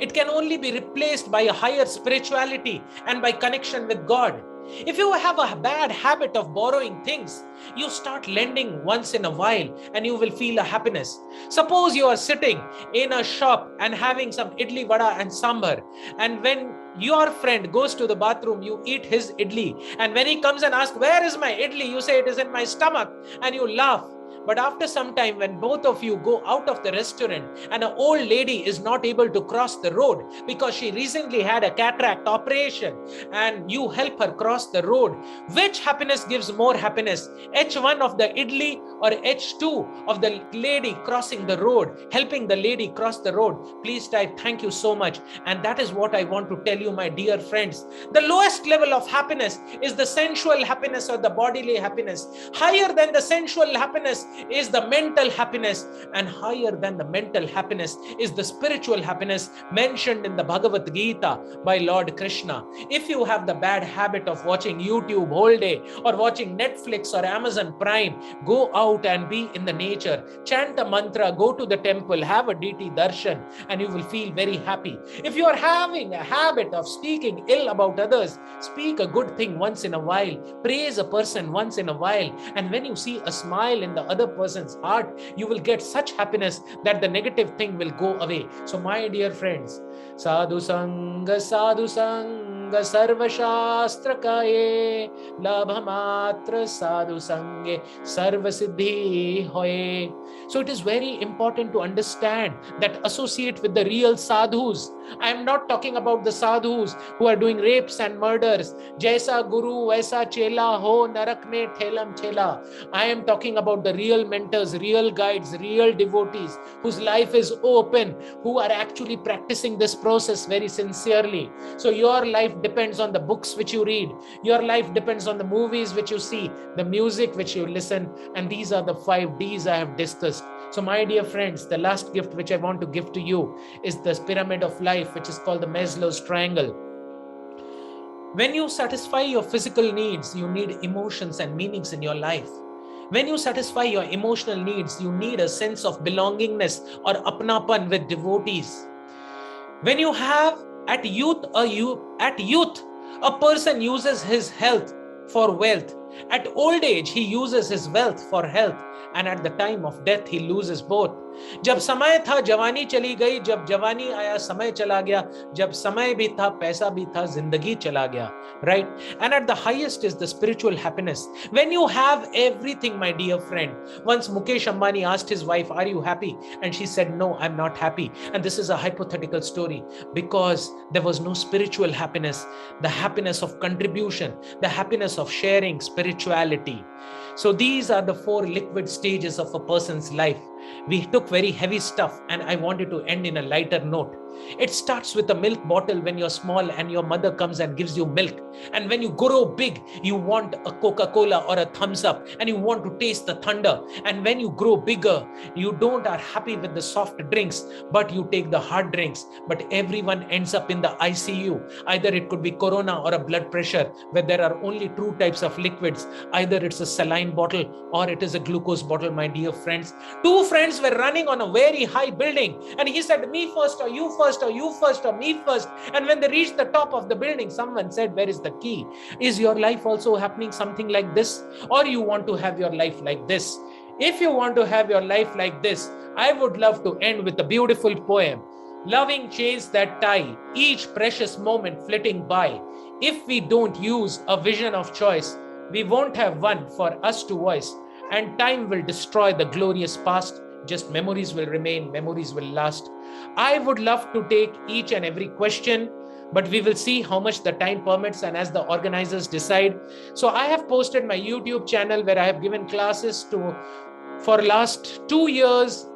[SPEAKER 1] It can only be replaced by a higher spirituality and by connection with God. If you have a bad habit of borrowing things, you start lending once in a while and you will feel a happiness. Suppose you are sitting in a shop and having some idli vada and sambar, and when your friend goes to the bathroom, you eat his idli, and when he comes and asks, where is my idli? You say, it is in my stomach, and you laugh. But after some time, when both of you go out of the restaurant and an old lady is not able to cross the road because she recently had a cataract operation and you help her cross the road, which happiness gives more happiness? H1 of the idli or H2 of the lady crossing the road, helping the lady cross the road? Please type thank you so much. And that is what I want to tell you, my dear friends. The lowest level of happiness is the sensual happiness or the bodily happiness. Higher than the sensual happiness is the mental happiness, and higher than the mental happiness is the spiritual happiness mentioned in the Bhagavad-Gita by Lord Krishna. If you have the bad habit of watching YouTube whole day or watching Netflix or Amazon Prime, go out and be in the nature, chant a mantra, go to the temple, have a deity darshan, and you will feel very happy. If you are having a habit of speaking ill about others, speak a good thing once in a while, praise a person once in a while, and when you see a smile in the other person's heart, you will get such happiness that the negative thing will go away. So my dear friends, sadhu sanga sarva shastra kaye, labha matra sadhu sange sarva siddhi hoye. So it is very important to understand that associate with the real sadhus. I am not talking about the sadhus who are doing rapes and murders. Jaisa guru vaisa chela ho narak mein thelam chela. I am talking about the real mentors, real guides, real devotees whose life is open, who are actually practicing this process very sincerely. So your life depends on the books which you read. Your life depends on the movies which you see, the music which you listen. And these are the 5 Ds I have discussed. So my dear friends, the last gift which I want to give to you is this pyramid of life, which is called the Maslow's triangle. When you satisfy your physical needs, you need emotions and meanings in your life. When you satisfy your emotional needs, you need a sense of belongingness or apnapan with devotees. When you have at youth, a person uses his health for wealth. At old age, he uses his wealth for health. And at the time of death, he loses both. जब समय था जवानी चली गई, जब जवानी आया समय चला गया, जब समय भी था पैसा भी था जिंदगी चला गया, right? And at the highest is the spiritual happiness. When you have everything, my dear friend. Once Mukesh Ambani asked his wife, are you happy? And she said, no, I'm not happy. And this is a hypothetical story because there was no spiritual happiness, the happiness of contribution, the happiness of sharing spirituality. So these are the 4 liquid liquid stages of a person's life. We took very heavy stuff, and I wanted to end in a lighter note. It starts with a milk bottle when you're small and your mother comes and gives you milk. And when you grow big, you want a Coca-Cola or a Thumbs Up, and you want to taste the thunder. And when you grow bigger, you don't are happy with the soft drinks, but you take the hard drinks. But everyone ends up in the ICU. Either it could be corona or a blood pressure, where there are only two types of liquids. Either it's a saline bottle or it is a glucose bottle, my dear friends. Two friends were running on a very high building, and he said, me first or you first, or you first or me first. And when they reached the top of the building, someone said, where is the key? Is your life also happening something like this? Or you want to have your life like this? If you want to have your life like this, I would love to end with a beautiful poem. Loving chains that tie, each precious moment flitting by. If we don't use a vision of choice, we won't have one for us to voice, and time will destroy the glorious past. Just memories will remain, memories will last. I would love to take each and every question, but we will see how much the time permits and as the organizers decide. So I have posted my YouTube channel where I have given classes for last 2 years,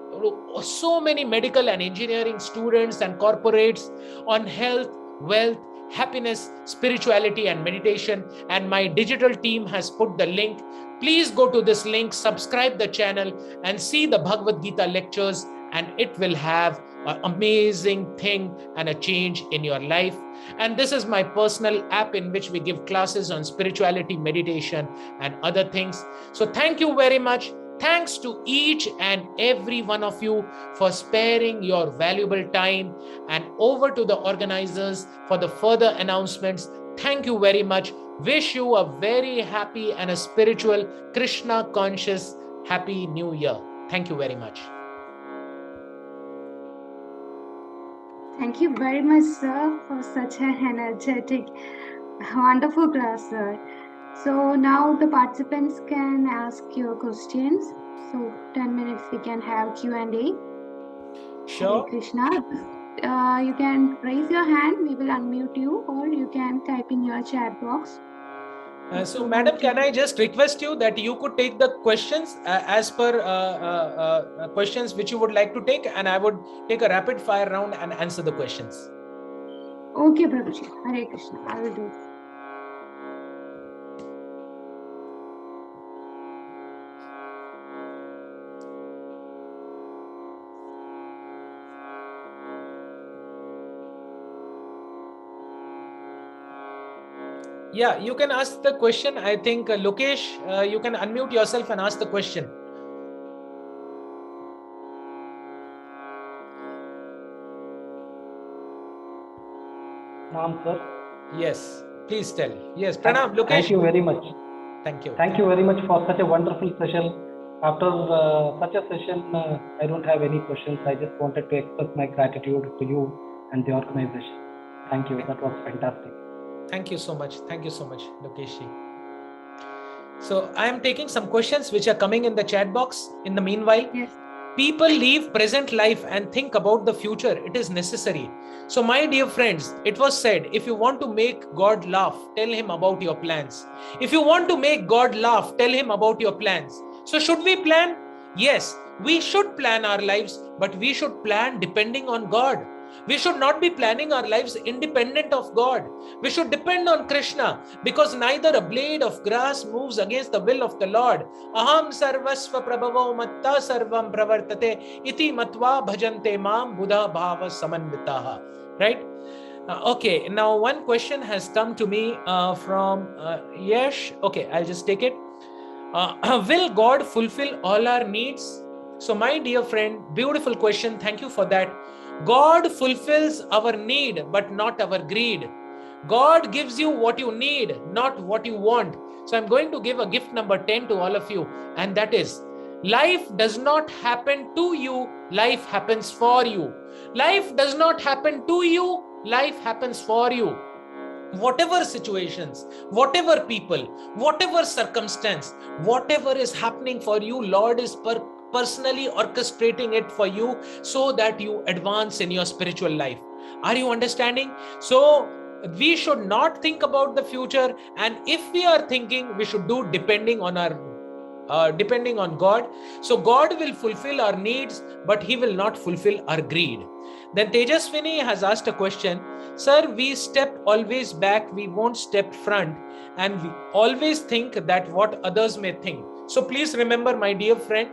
[SPEAKER 1] so many medical and engineering students and corporates on health, wealth, happiness, spirituality, and meditation. And my digital team has put the link. Please go to this link, subscribe the channel, and see the Bhagavad-Gita lectures, and it will have an amazing thing and a change in your life. And this is my personal app in which we give classes on spirituality, meditation, and other things. So thank you very much. Thanks to each and every one of you for sparing your valuable time, and over to the organizers for the further announcements. Thank you very much. Wish you a very happy and a spiritual, Krishna conscious Happy New Year. Thank you very much.
[SPEAKER 2] Thank you very much, sir, for such an energetic, wonderful class, sir. So now the participants can ask your questions. So 10 minutes we can have Q&A.
[SPEAKER 1] Sure.
[SPEAKER 2] Hare Krishna. You can raise your hand, we will unmute you, or you can type in your chat box.
[SPEAKER 1] So madam, can I just request you that you could take the questions as per questions which you would like to take, and I would take a rapid fire round and answer the questions.
[SPEAKER 2] Okay, Prabhuji. Hare Krishna. I will do it.
[SPEAKER 1] Yeah, you can ask the question. I think Lokesh, you can unmute yourself and ask the question.
[SPEAKER 3] Naam, sir.
[SPEAKER 1] Yes, please tell. Yes, Pranam, Lokesh.
[SPEAKER 3] Thank you very much.
[SPEAKER 1] Thank you.
[SPEAKER 3] Thank you very much for such a wonderful session. After such a session, I don't have any questions. I just wanted to express my gratitude to you and the organization. Thank you. That was fantastic.
[SPEAKER 1] Thank you so much. Thank you so much, Lokesh. So I am taking some questions which are coming in the chat box. In the meanwhile,
[SPEAKER 2] Yes.
[SPEAKER 1] People leave present life and think about the future. It is necessary. So my dear friends, it was said, if you want to make God laugh, tell him about your plans. If you want to make God laugh, tell him about your plans. So should we plan? Yes, we should plan our lives, but we should plan depending on God. We should not be planning our lives independent of God. We should depend on Krishna, because neither a blade of grass moves against the will of the Lord. Aham sarvasva prabhavo matta sarvam pravartate iti matva bhajante mam buddha bhava samanvitaha. Right? Okay, now one question has come to me from Yash. Okay, I'll just take it. Will God fulfill all our needs? So my dear friend, beautiful question. Thank you for that. God fulfills our need, but not our greed. God gives you what you need, not what you want. So I'm going to give a gift number 10 to all of you, and that is, life does not happen to you, life happens for you. Life does not happen to you, life happens for you. Whatever situations, whatever people, whatever circumstance, whatever is happening for you, Lord is personally orchestrating it for you so that you advance in your spiritual life. Are you understanding? So we should not think about the future, and if we are thinking, we should do depending on our depending on God. So God will fulfill our needs, but He will not fulfill our greed. Then Tejaswini has asked a question. Sir, we step always back, we won't step front, and we always think that what others may think. So please remember, my dear friend,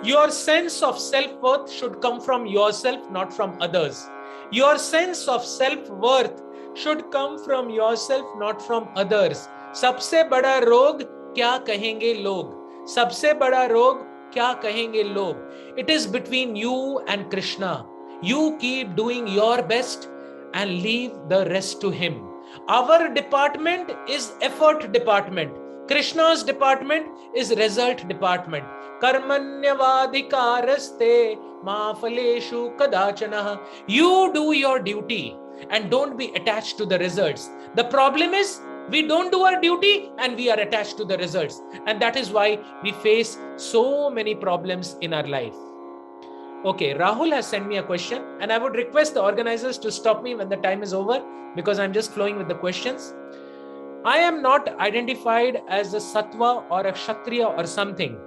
[SPEAKER 1] your sense of self-worth should come from yourself, not from others. Your sense of self-worth should come from yourself, not from others. सबसे बड़ा रोग क्या कहेंगे लोग? सबसे बड़ा रोग क्या कहेंगे लोग? It is between you and Krishna. You keep doing your best and leave the rest to Him. Our department is effort department. Krishna's department is result department. Karmanyavadhikaraste ma phaleshu kadachana. You do your duty and don't be attached to the results. The problem is we don't do our duty and we are attached to the results. And that is why we face so many problems in our life. Okay, Rahul has sent me a question, and I would request the organizers to stop me when the time is over, because I'm just flowing with the questions. I am not identified as a sattva or a kshatriya or something.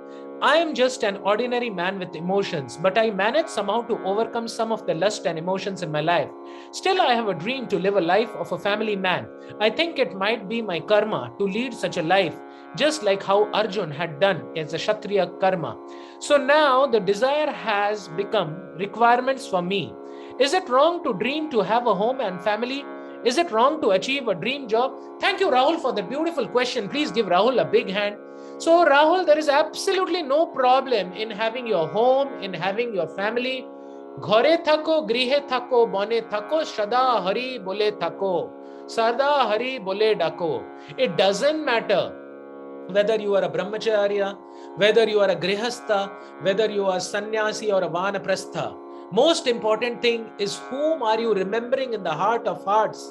[SPEAKER 1] I am just an ordinary man with emotions, but I managed somehow to overcome some of the lust and emotions in my life. Still, I have a dream to live a life of a family man. I think it might be my karma to lead such a life, just like how Arjun had done as a kshatriya karma. So now the desire has become requirements for me. Is it wrong to dream to have a home and family? Is it wrong to achieve a dream job? Thank you, Rahul, for the beautiful question. Please give Rahul a big hand. So, Rahul, there is absolutely no problem in having your home, in having your family. Ghore thako, grihe thako, bone thako, shada hari bole thako, sada hari bole dako. It doesn't matter whether you are a brahmacharya, whether you are a grihastha, whether you are a sannyasi or a vanaprastha. Most important thing is, whom are you remembering in the heart of hearts?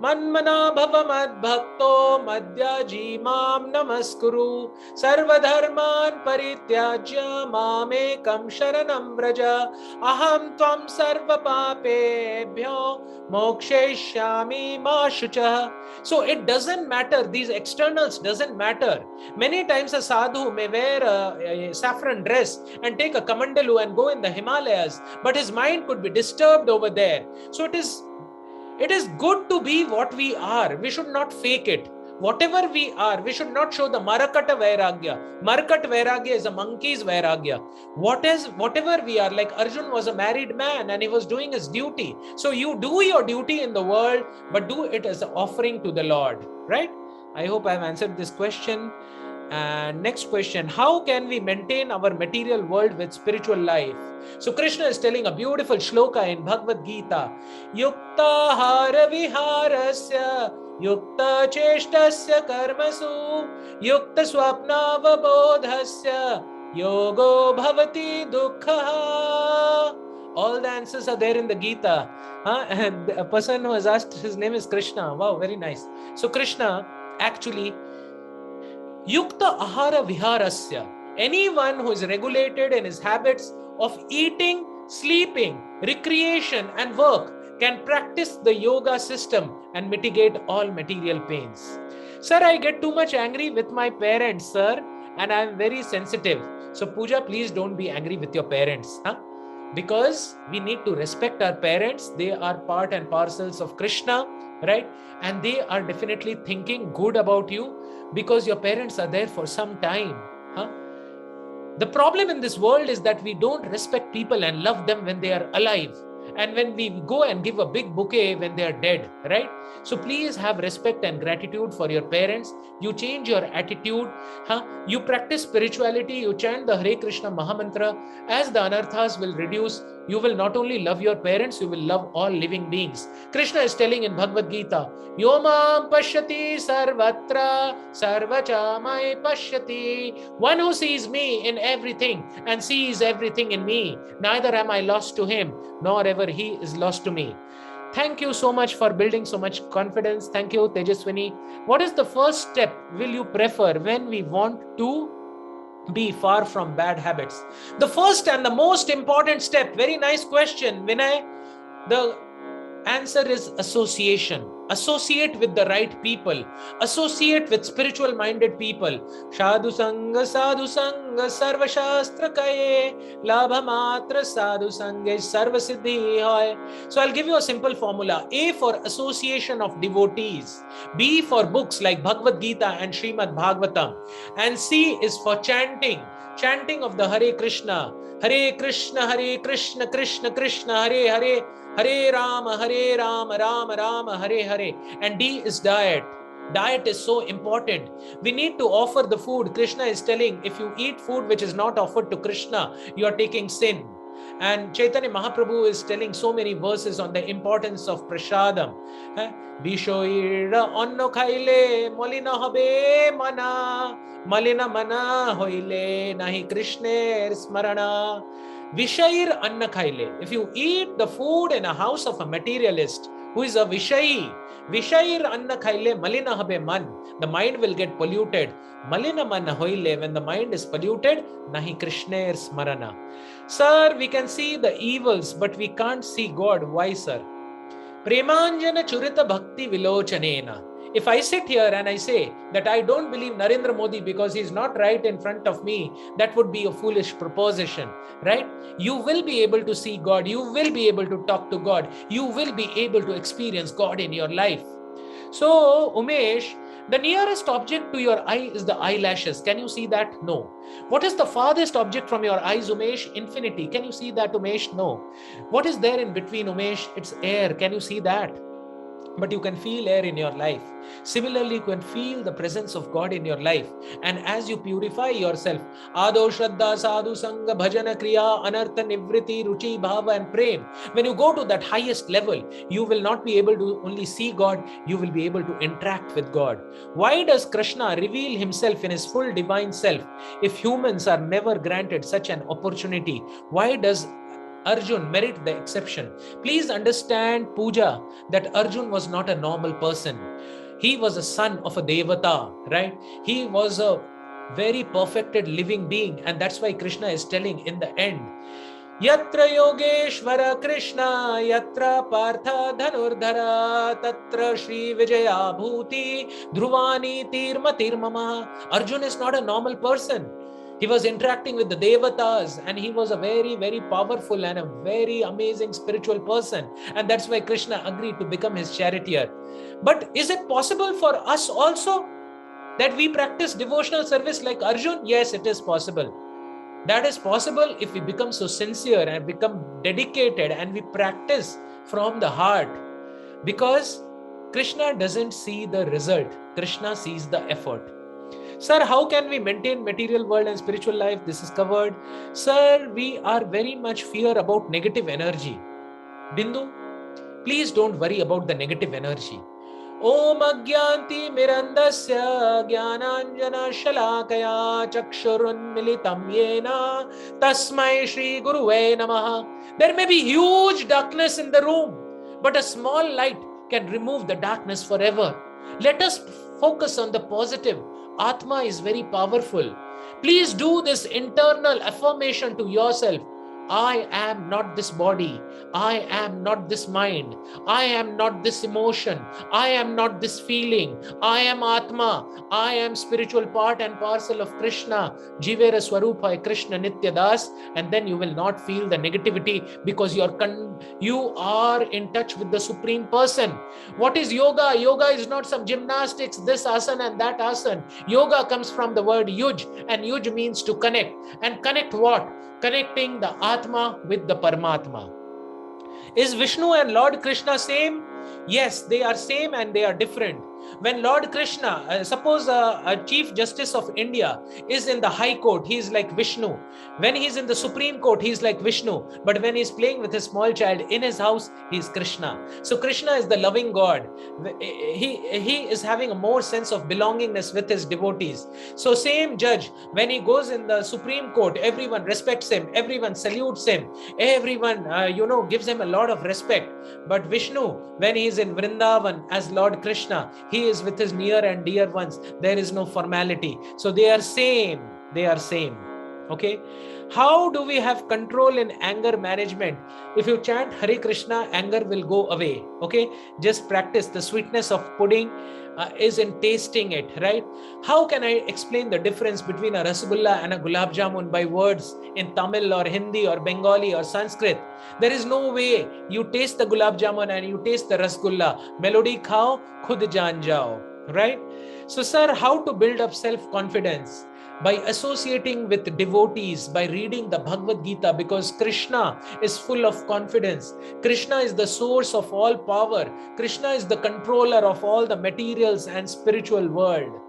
[SPEAKER 1] Manmana bhava mad bhakto madhyaji mam namaskuru sarvadharman parityajya mamekam sharanam vraja aham tvam sarva papebhyo moksheshyami ma shuchah. So it doesn't matter, these externals doesn't matter. Many times a sadhu may wear a saffron dress and take a kamandalu and go in the Himalayas, but his mind could be disturbed over there. So it is good to be what we are. We should not fake it. Whatever we are, we should not show the Marakata Vairagya. Marakat Vairagya is a monkey's Vairagya. Whatever we are, like Arjun was a married man and he was doing his duty. So you do your duty in the world, but do it as an offering to the Lord, right? I hope I have answered this question. And next question, how can we maintain our material world with spiritual life? So Krishna is telling a beautiful shloka in Bhagavad-Gita. Yukta hara viharasya, yukta cheshtasya karmasu, yukta swapna vabodhasya, yogo bhavati dukkha. All the answers are there in the Gita. And a person who has asked, his name is Krishna. Wow, very nice. So Krishna actually, Yukta ahara viharasya. Anyone who is regulated in his habits of eating, sleeping, recreation and work can practice the yoga system and mitigate all material pains. Sir, I get too much angry with my parents, sir, and I am very sensitive. So Pooja, please don't be angry with your parents. Because we need to respect our parents. They are part and parcels of Krishna, right? And they are definitely thinking good about you because your parents are there for some time. The problem in this world is that we don't respect people and love them when they are alive. And when we go and give a big bouquet when they are dead, right? So please have respect and gratitude for your parents. You change your attitude. You practice spirituality. You chant the Hare Krishna Mahamantra. As the anarthas will reduce, you will not only love your parents, you will love all living beings. Krishna is telling in Bhagavad-Gita, Yomam pashyati sarvatra sarvacha mai pashyati. One who sees me in everything and sees everything in me, neither am I lost to him, nor ever he is lost to me. Thank you so much for building so much confidence. Thank you, Tejaswini. What is the first step will you prefer when we want to be far from bad habits? The first and the most important step, very nice question, Vinay. The Answer is association. Associate with the right people. Associate with spiritual minded people. Sadhu Sangha Sarva Shastra Kaye Labha Matra Sadhu Sangha Sarva Siddhi Hoy. So I'll give you a simple formula. A for association of devotees. B for books like Bhagavad-Gita and Srimad Bhagavatam. And C is for chanting. Chanting of the Hare Krishna, Krishna Krishna Krishna, Hare Rama, Rama Rama, Hare Hare. And D is diet. Diet is so important. We need to offer the food. Krishna is telling, if you eat food which is not offered to Krishna, you are taking sin. And Chaitanya Mahaprabhu is telling so many verses on the importance of prasadam. Bishoira onno khaile molina habe mana, malina mana hoile nahi Krishner smarana. Vishair anna khaile. If you eat the food in a house of a materialist who is a Vishayi, Vishair anna khaile malina habe man, the mind will get polluted. Malina man hoile, when the mind is polluted, nahi Krishner smarana. Sir, we can see the evils, but we can't see God. Why, sir? Premanjana churita bhakti vilochanena. If I sit here and I say that I don't believe Narendra Modi because he's not right in front of me, that would be a foolish proposition, right? You will be able to see God. You will be able to talk to God. You will be able to experience God in your life. So, Umesh, the nearest object to your eye is the eyelashes. Can you see that? No. What is the farthest object from your eyes, Umesh? Infinity. Can you see that, Umesh? No. What is there in between, Umesh? It's air. Can you see that? But you can feel air in your life. Similarly, you can feel the presence of God in your life. And as you purify yourself, Ado Shraddha Sadhu Sangha Bhajana Kriya Anartha Nivriti Ruchi Bhava and Prem, when you go to that highest level, you will not be able to only see God, you will be able to interact with God. Why does Krishna reveal himself in his full divine self? If humans are never granted such an opportunity, why does Arjun merit the exception? Please understand, Puja, that Arjun was not a normal person. He was a son of a Devata, right? He was a very perfected living being, and that's why Krishna is telling in the end, Yatra Yogeshwara Krishna, Yatra Partha Dhanurdhara, Tatra Shri Vijaya Bhuti, Dhruvani Tirma Tirmama. Arjun is not a normal person. He was interacting with the Devatas, and he was a very, very powerful and a very amazing spiritual person. And that's why Krishna agreed to become his charioteer. But is it possible for us also that we practice devotional service like Arjun? Yes, it is possible. That is possible if we become so sincere and become dedicated and we practice from the heart. Because Krishna doesn't see the result. Krishna sees the effort. Sir, how can we maintain material world and spiritual life? This is covered. Sir, we are very much fear about negative energy. Bindu, please don't worry about the negative energy. Om Agyanti Mirandasya Jnananjana Shalakaya Chakshurun Militam Yena Tasmai Shri Guruve Namaha. There may be huge darkness in the room, but a small light can remove the darkness forever. Let us focus on the positive. Atma is very powerful. Please do this internal affirmation to yourself. I am not this body. I am not this mind. I am not this emotion. I am not this feeling. I am Atma. I am spiritual part and parcel of Krishna. Jivera Swarupa Krishna Nitya Das. And then you will not feel the negativity because you are in touch with the Supreme Person. What is yoga? Yoga is not some gymnastics, this asana and that asana. Yoga comes from the word yuj, and yuj means to connect. And connect what? Connecting the Atma with the Paramatma. Is Vishnu and Lord Krishna same? Yes, they are same and they are different. When Lord Krishna, suppose a Chief Justice of India is in the High Court, he is like Vishnu. When he is in the Supreme Court, he is like Vishnu. But when he is playing with his small child in his house, he is Krishna. So Krishna is the loving God. He is having a more sense of belongingness with his devotees. So same judge, when he goes in the Supreme Court, everyone respects him, everyone salutes him, everyone gives him a lot of respect. But Vishnu, when he is in Vrindavan as Lord Krishna, he is with his near and dear ones. There is no formality. So they are same. They are same. Okay, how do we have control in anger management? If you chant Hare Krishna, anger will go away. Okay, just practice. The sweetness of pudding is in tasting it, right? How can I explain the difference between a rasgulla and a gulab jamun by words in Tamil or Hindi or Bengali or Sanskrit? There is no way. You taste the gulab jamun and you taste the rasgulla. Melody khao, khud jaan jao, right? So, sir, how to build up self-confidence? By associating with devotees, by reading the Bhagavad-Gita, because Krishna is full of confidence. Krishna is the source of all power. Krishna is the controller of all the materials and spiritual world.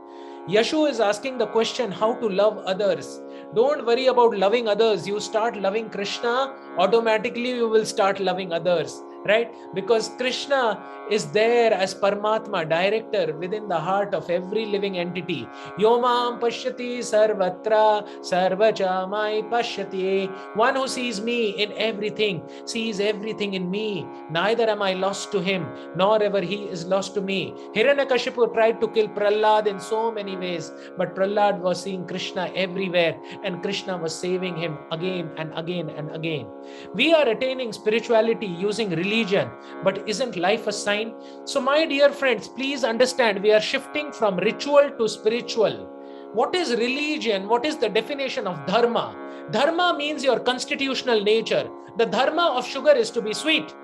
[SPEAKER 1] Yashu is asking the question, how to love others. Don't worry about loving others. You start loving Krishna, automatically you will start loving others, right? Because Krishna is there as Paramatma, director within the heart of every living entity. Yomam pashyati sarvatra sarvacha mai pashyati. One who sees me in everything, sees everything in me. Neither am I lost to him, nor ever he is lost to me. Hiranyakashipu tried to kill Prahlad in so many ways, but Prahlad was seeing Krishna everywhere, and Krishna was saving him again and again and again. We are attaining spirituality using religion, but isn't life a sign? So my dear friends, please understand, we are shifting from ritual to spiritual. What is religion? What is the definition of dharma? Dharma means your constitutional nature. The dharma of sugar is to be sweet.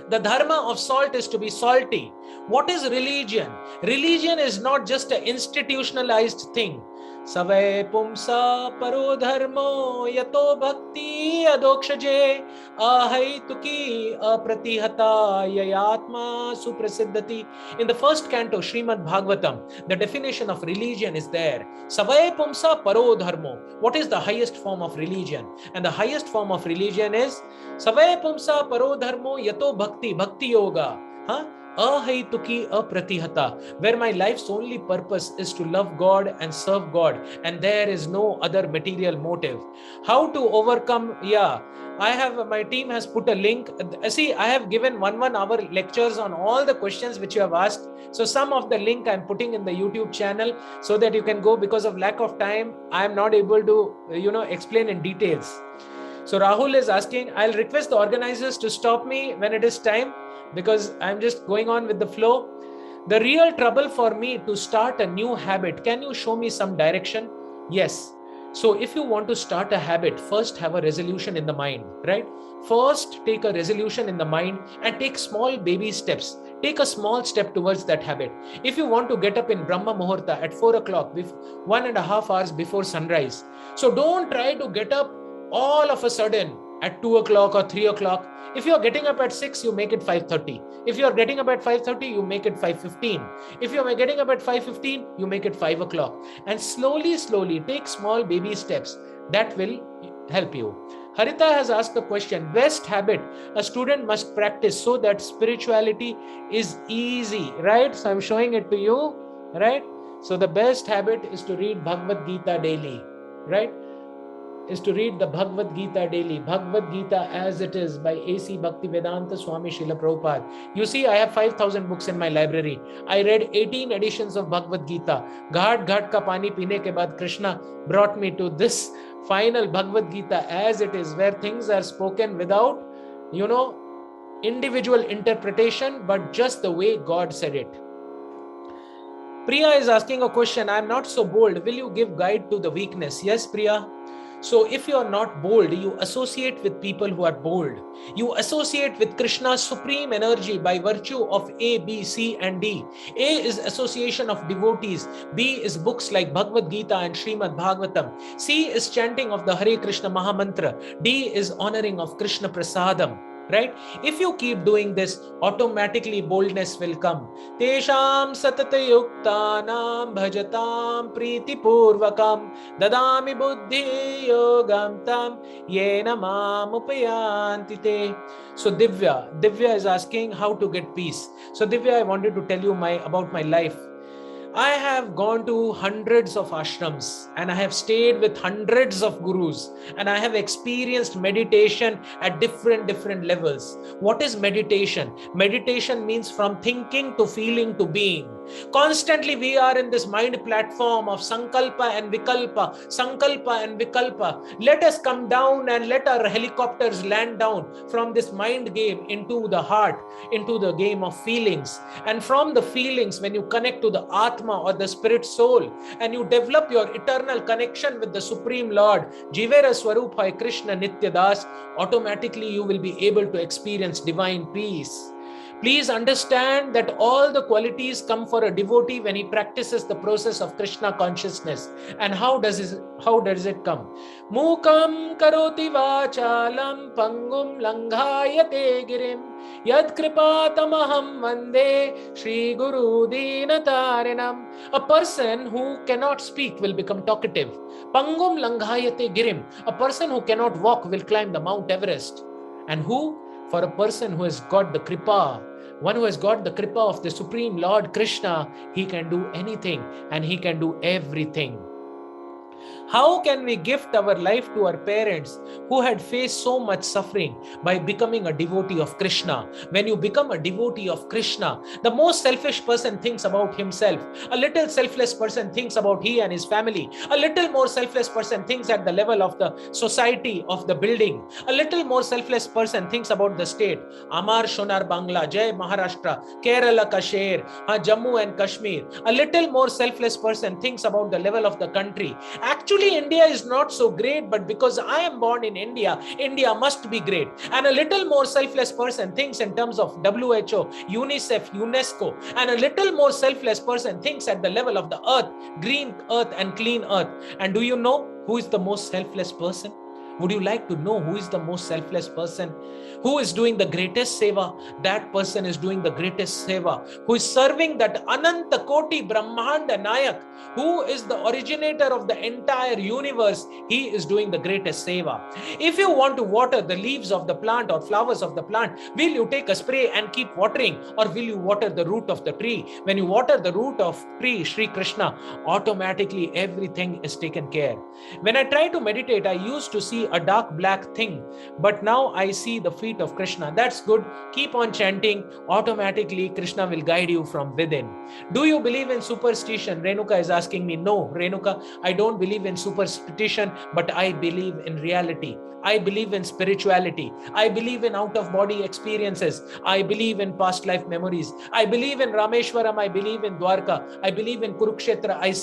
[SPEAKER 1] The dharma of salt is to be salty. What is religion? Religion is not just an institutionalized thing. Savai pumsa paro dharmo yato bhakti adokshje ahaituki apratihata yayatma suprasiddhati. In the first canto, Srimad Bhagavatam, the definition of religion is there. Savai pumsa paro dharmo. What is the highest form of religion? And the highest form of religion is Savai pumsa paro dharmo yato bhakti, bhakti yoga. Ahaituki apratihata, where my life's only purpose is to love God and serve God, and there is no other material motive. How to overcome? My team has put a link. See, I have given 1 hour lectures on all the questions which you have asked. So some of the link I'm putting in the YouTube channel so that you can go. Because of lack of time, I am not able to, explain in details. So Rahul is asking, I'll request the organizers to stop me when it is time, because I'm just going on with the flow. The real trouble for me to start a new habit, can you show me some direction? Yes. So if you want to start a habit, first have a resolution in the mind, right? First take a resolution in the mind and take small baby steps. Take a small step towards that habit. If you want to get up in Brahma Muhurta at 4 o'clock, 1.5 hours before sunrise. So don't try to get up all of a sudden at 2 o'clock or 3 o'clock. If you're getting up at 6, you make it 5:30. If you're getting up at 5:30, you make it 5:15. If you're getting up at 5:15, you make it 5 o'clock. And slowly take small baby steps. That will help you. Harita has asked the question, best habit a student must practice so that spirituality is easy, right? So I'm showing it to you, right? So the best habit is to read Bhagavad-Gita daily, right? Is to read the Bhagavad-Gita daily. Bhagavad-Gita as it is by A.C. Bhaktivedanta Swami Srila Prabhupada. You see, I have 5,000 books in my library. I read 18 editions of Bhagavad-Gita. Ghat ka pani peene ke baad Krishna brought me to this final Bhagavad-Gita as it is, where things are spoken without, individual interpretation, but just the way God said it. Priya is asking a question. I am not so bold. Will you give guide to the weakness? Yes, Priya. So if you are not bold, you associate with people who are bold. You associate with Krishna's supreme energy by virtue of A, B, C, and D. A is association of devotees. B is books like Bhagavad-Gita and Srimad Bhagavatam. C is chanting of the Hare Krishna Mahamantra. D is honoring of Krishna Prasadam. Right? If you keep doing this, automatically boldness will come. Tesham satatayuktanam bhajatam priti purvakam dadami buddhi yogam tam yena mam upayanti te. So Divya is asking how to get peace. So Divya, I wanted to tell you about my life. I have gone to hundreds of ashrams and I have stayed with hundreds of gurus and I have experienced meditation at different levels. What is meditation? Meditation means from thinking to feeling to being. Constantly we are in this mind platform of Sankalpa and Vikalpa, Sankalpa and Vikalpa. Let us come down and let our helicopters land down from this mind game into the heart, into the game of feelings. And from the feelings, when you connect to the Atma or the spirit soul, and you develop your eternal connection with the Supreme Lord, Jivera Swarupai Krishna Nityadas, automatically you will be able to experience divine peace. Please understand that all the qualities come for a devotee when he practices the process of Krishna consciousness. And how does it come? Mukam karoti vachalam pangum langhayate girim yad kripatamaham vande Shri Guru Dinatarinam. A person who cannot speak will become talkative. Pangum langhayate girim. A person who cannot walk will climb the Mount Everest. And who? For a person who has got the kripa, one who has got the kripa of the Supreme Lord Krishna, he can do anything and he can do everything. How can we gift our life to our parents who had faced so much suffering by becoming a devotee of Krishna? When you become a devotee of Krishna, the most selfish person thinks about himself. A little selfless person thinks about he and his family. A little more selfless person thinks at the level of the society, of the building. A little more selfless person thinks about the state. Amar Shonar Bangla, Jai Maharashtra, Kerala Kasher, Jammu and Kashmir. A little more selfless person thinks about the level of the country. Actually, India is not so great, but because I am born in India, India must be great. And a little more selfless person thinks in terms of WHO, UNICEF, UNESCO. And a little more selfless person thinks at the level of the earth, green earth and clean earth. And do you know who is the most selfless person? Would you like to know who is the most selfless person? Who is doing the greatest seva? That person is doing the greatest seva. Who is serving that Ananta Koti Brahmanda Nayak, who is the originator of the entire universe. He is doing the greatest seva. If you want to water the leaves of the plant or flowers of the plant, will you take a spray and keep watering, or will you water the root of the tree? When you water the root of tree, Sri Krishna, automatically everything is taken care. When I try to meditate, I used to see a dark black thing, but now I see the feet of Krishna. That's good. Keep on chanting. Automatically Krishna will guide you from within. Do you believe in superstition? Renuka is asking me. No, Renuka, I don't believe in superstition, but I believe in reality. I believe in spirituality. I believe in out-of-body experiences. I believe in past life memories. I believe in Rameshwaram. I believe in Dwarka. I believe in Kurukshetra. I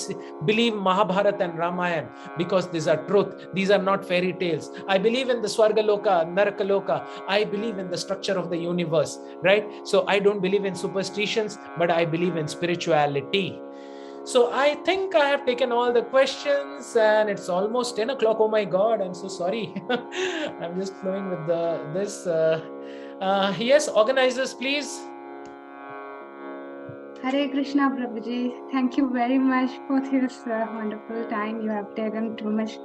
[SPEAKER 1] believe Mahabharata and Ramayana, because these are truth. These are not fairy tales. I believe in the Swargaloka, Narakaloka. I believe in the structure of the universe, right? So I don't believe in superstitions, but I believe in spirituality. So I think I have taken all the questions, and it's almost 10 o'clock. Oh my God, I'm so sorry. I'm just flowing with this. Yes, organizers, please.
[SPEAKER 2] Hare Krishna, Prabhuji. Thank you very much for this wonderful time you have taken too much.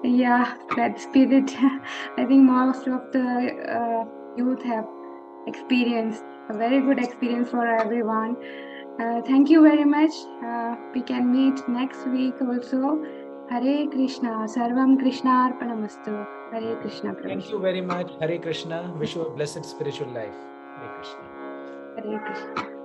[SPEAKER 2] Yeah, that spirit. I think most of the youth have experienced a very good experience for everyone. Thank you very much. We can meet next week also. Hare Krishna. Sarvam Krishna Arpanamastu. Hare Krishna, Prabhuji.
[SPEAKER 1] Thank you very much. Hare Krishna. Wish you a blessed spiritual life. Hare Krishna.
[SPEAKER 2] Hare Krishna.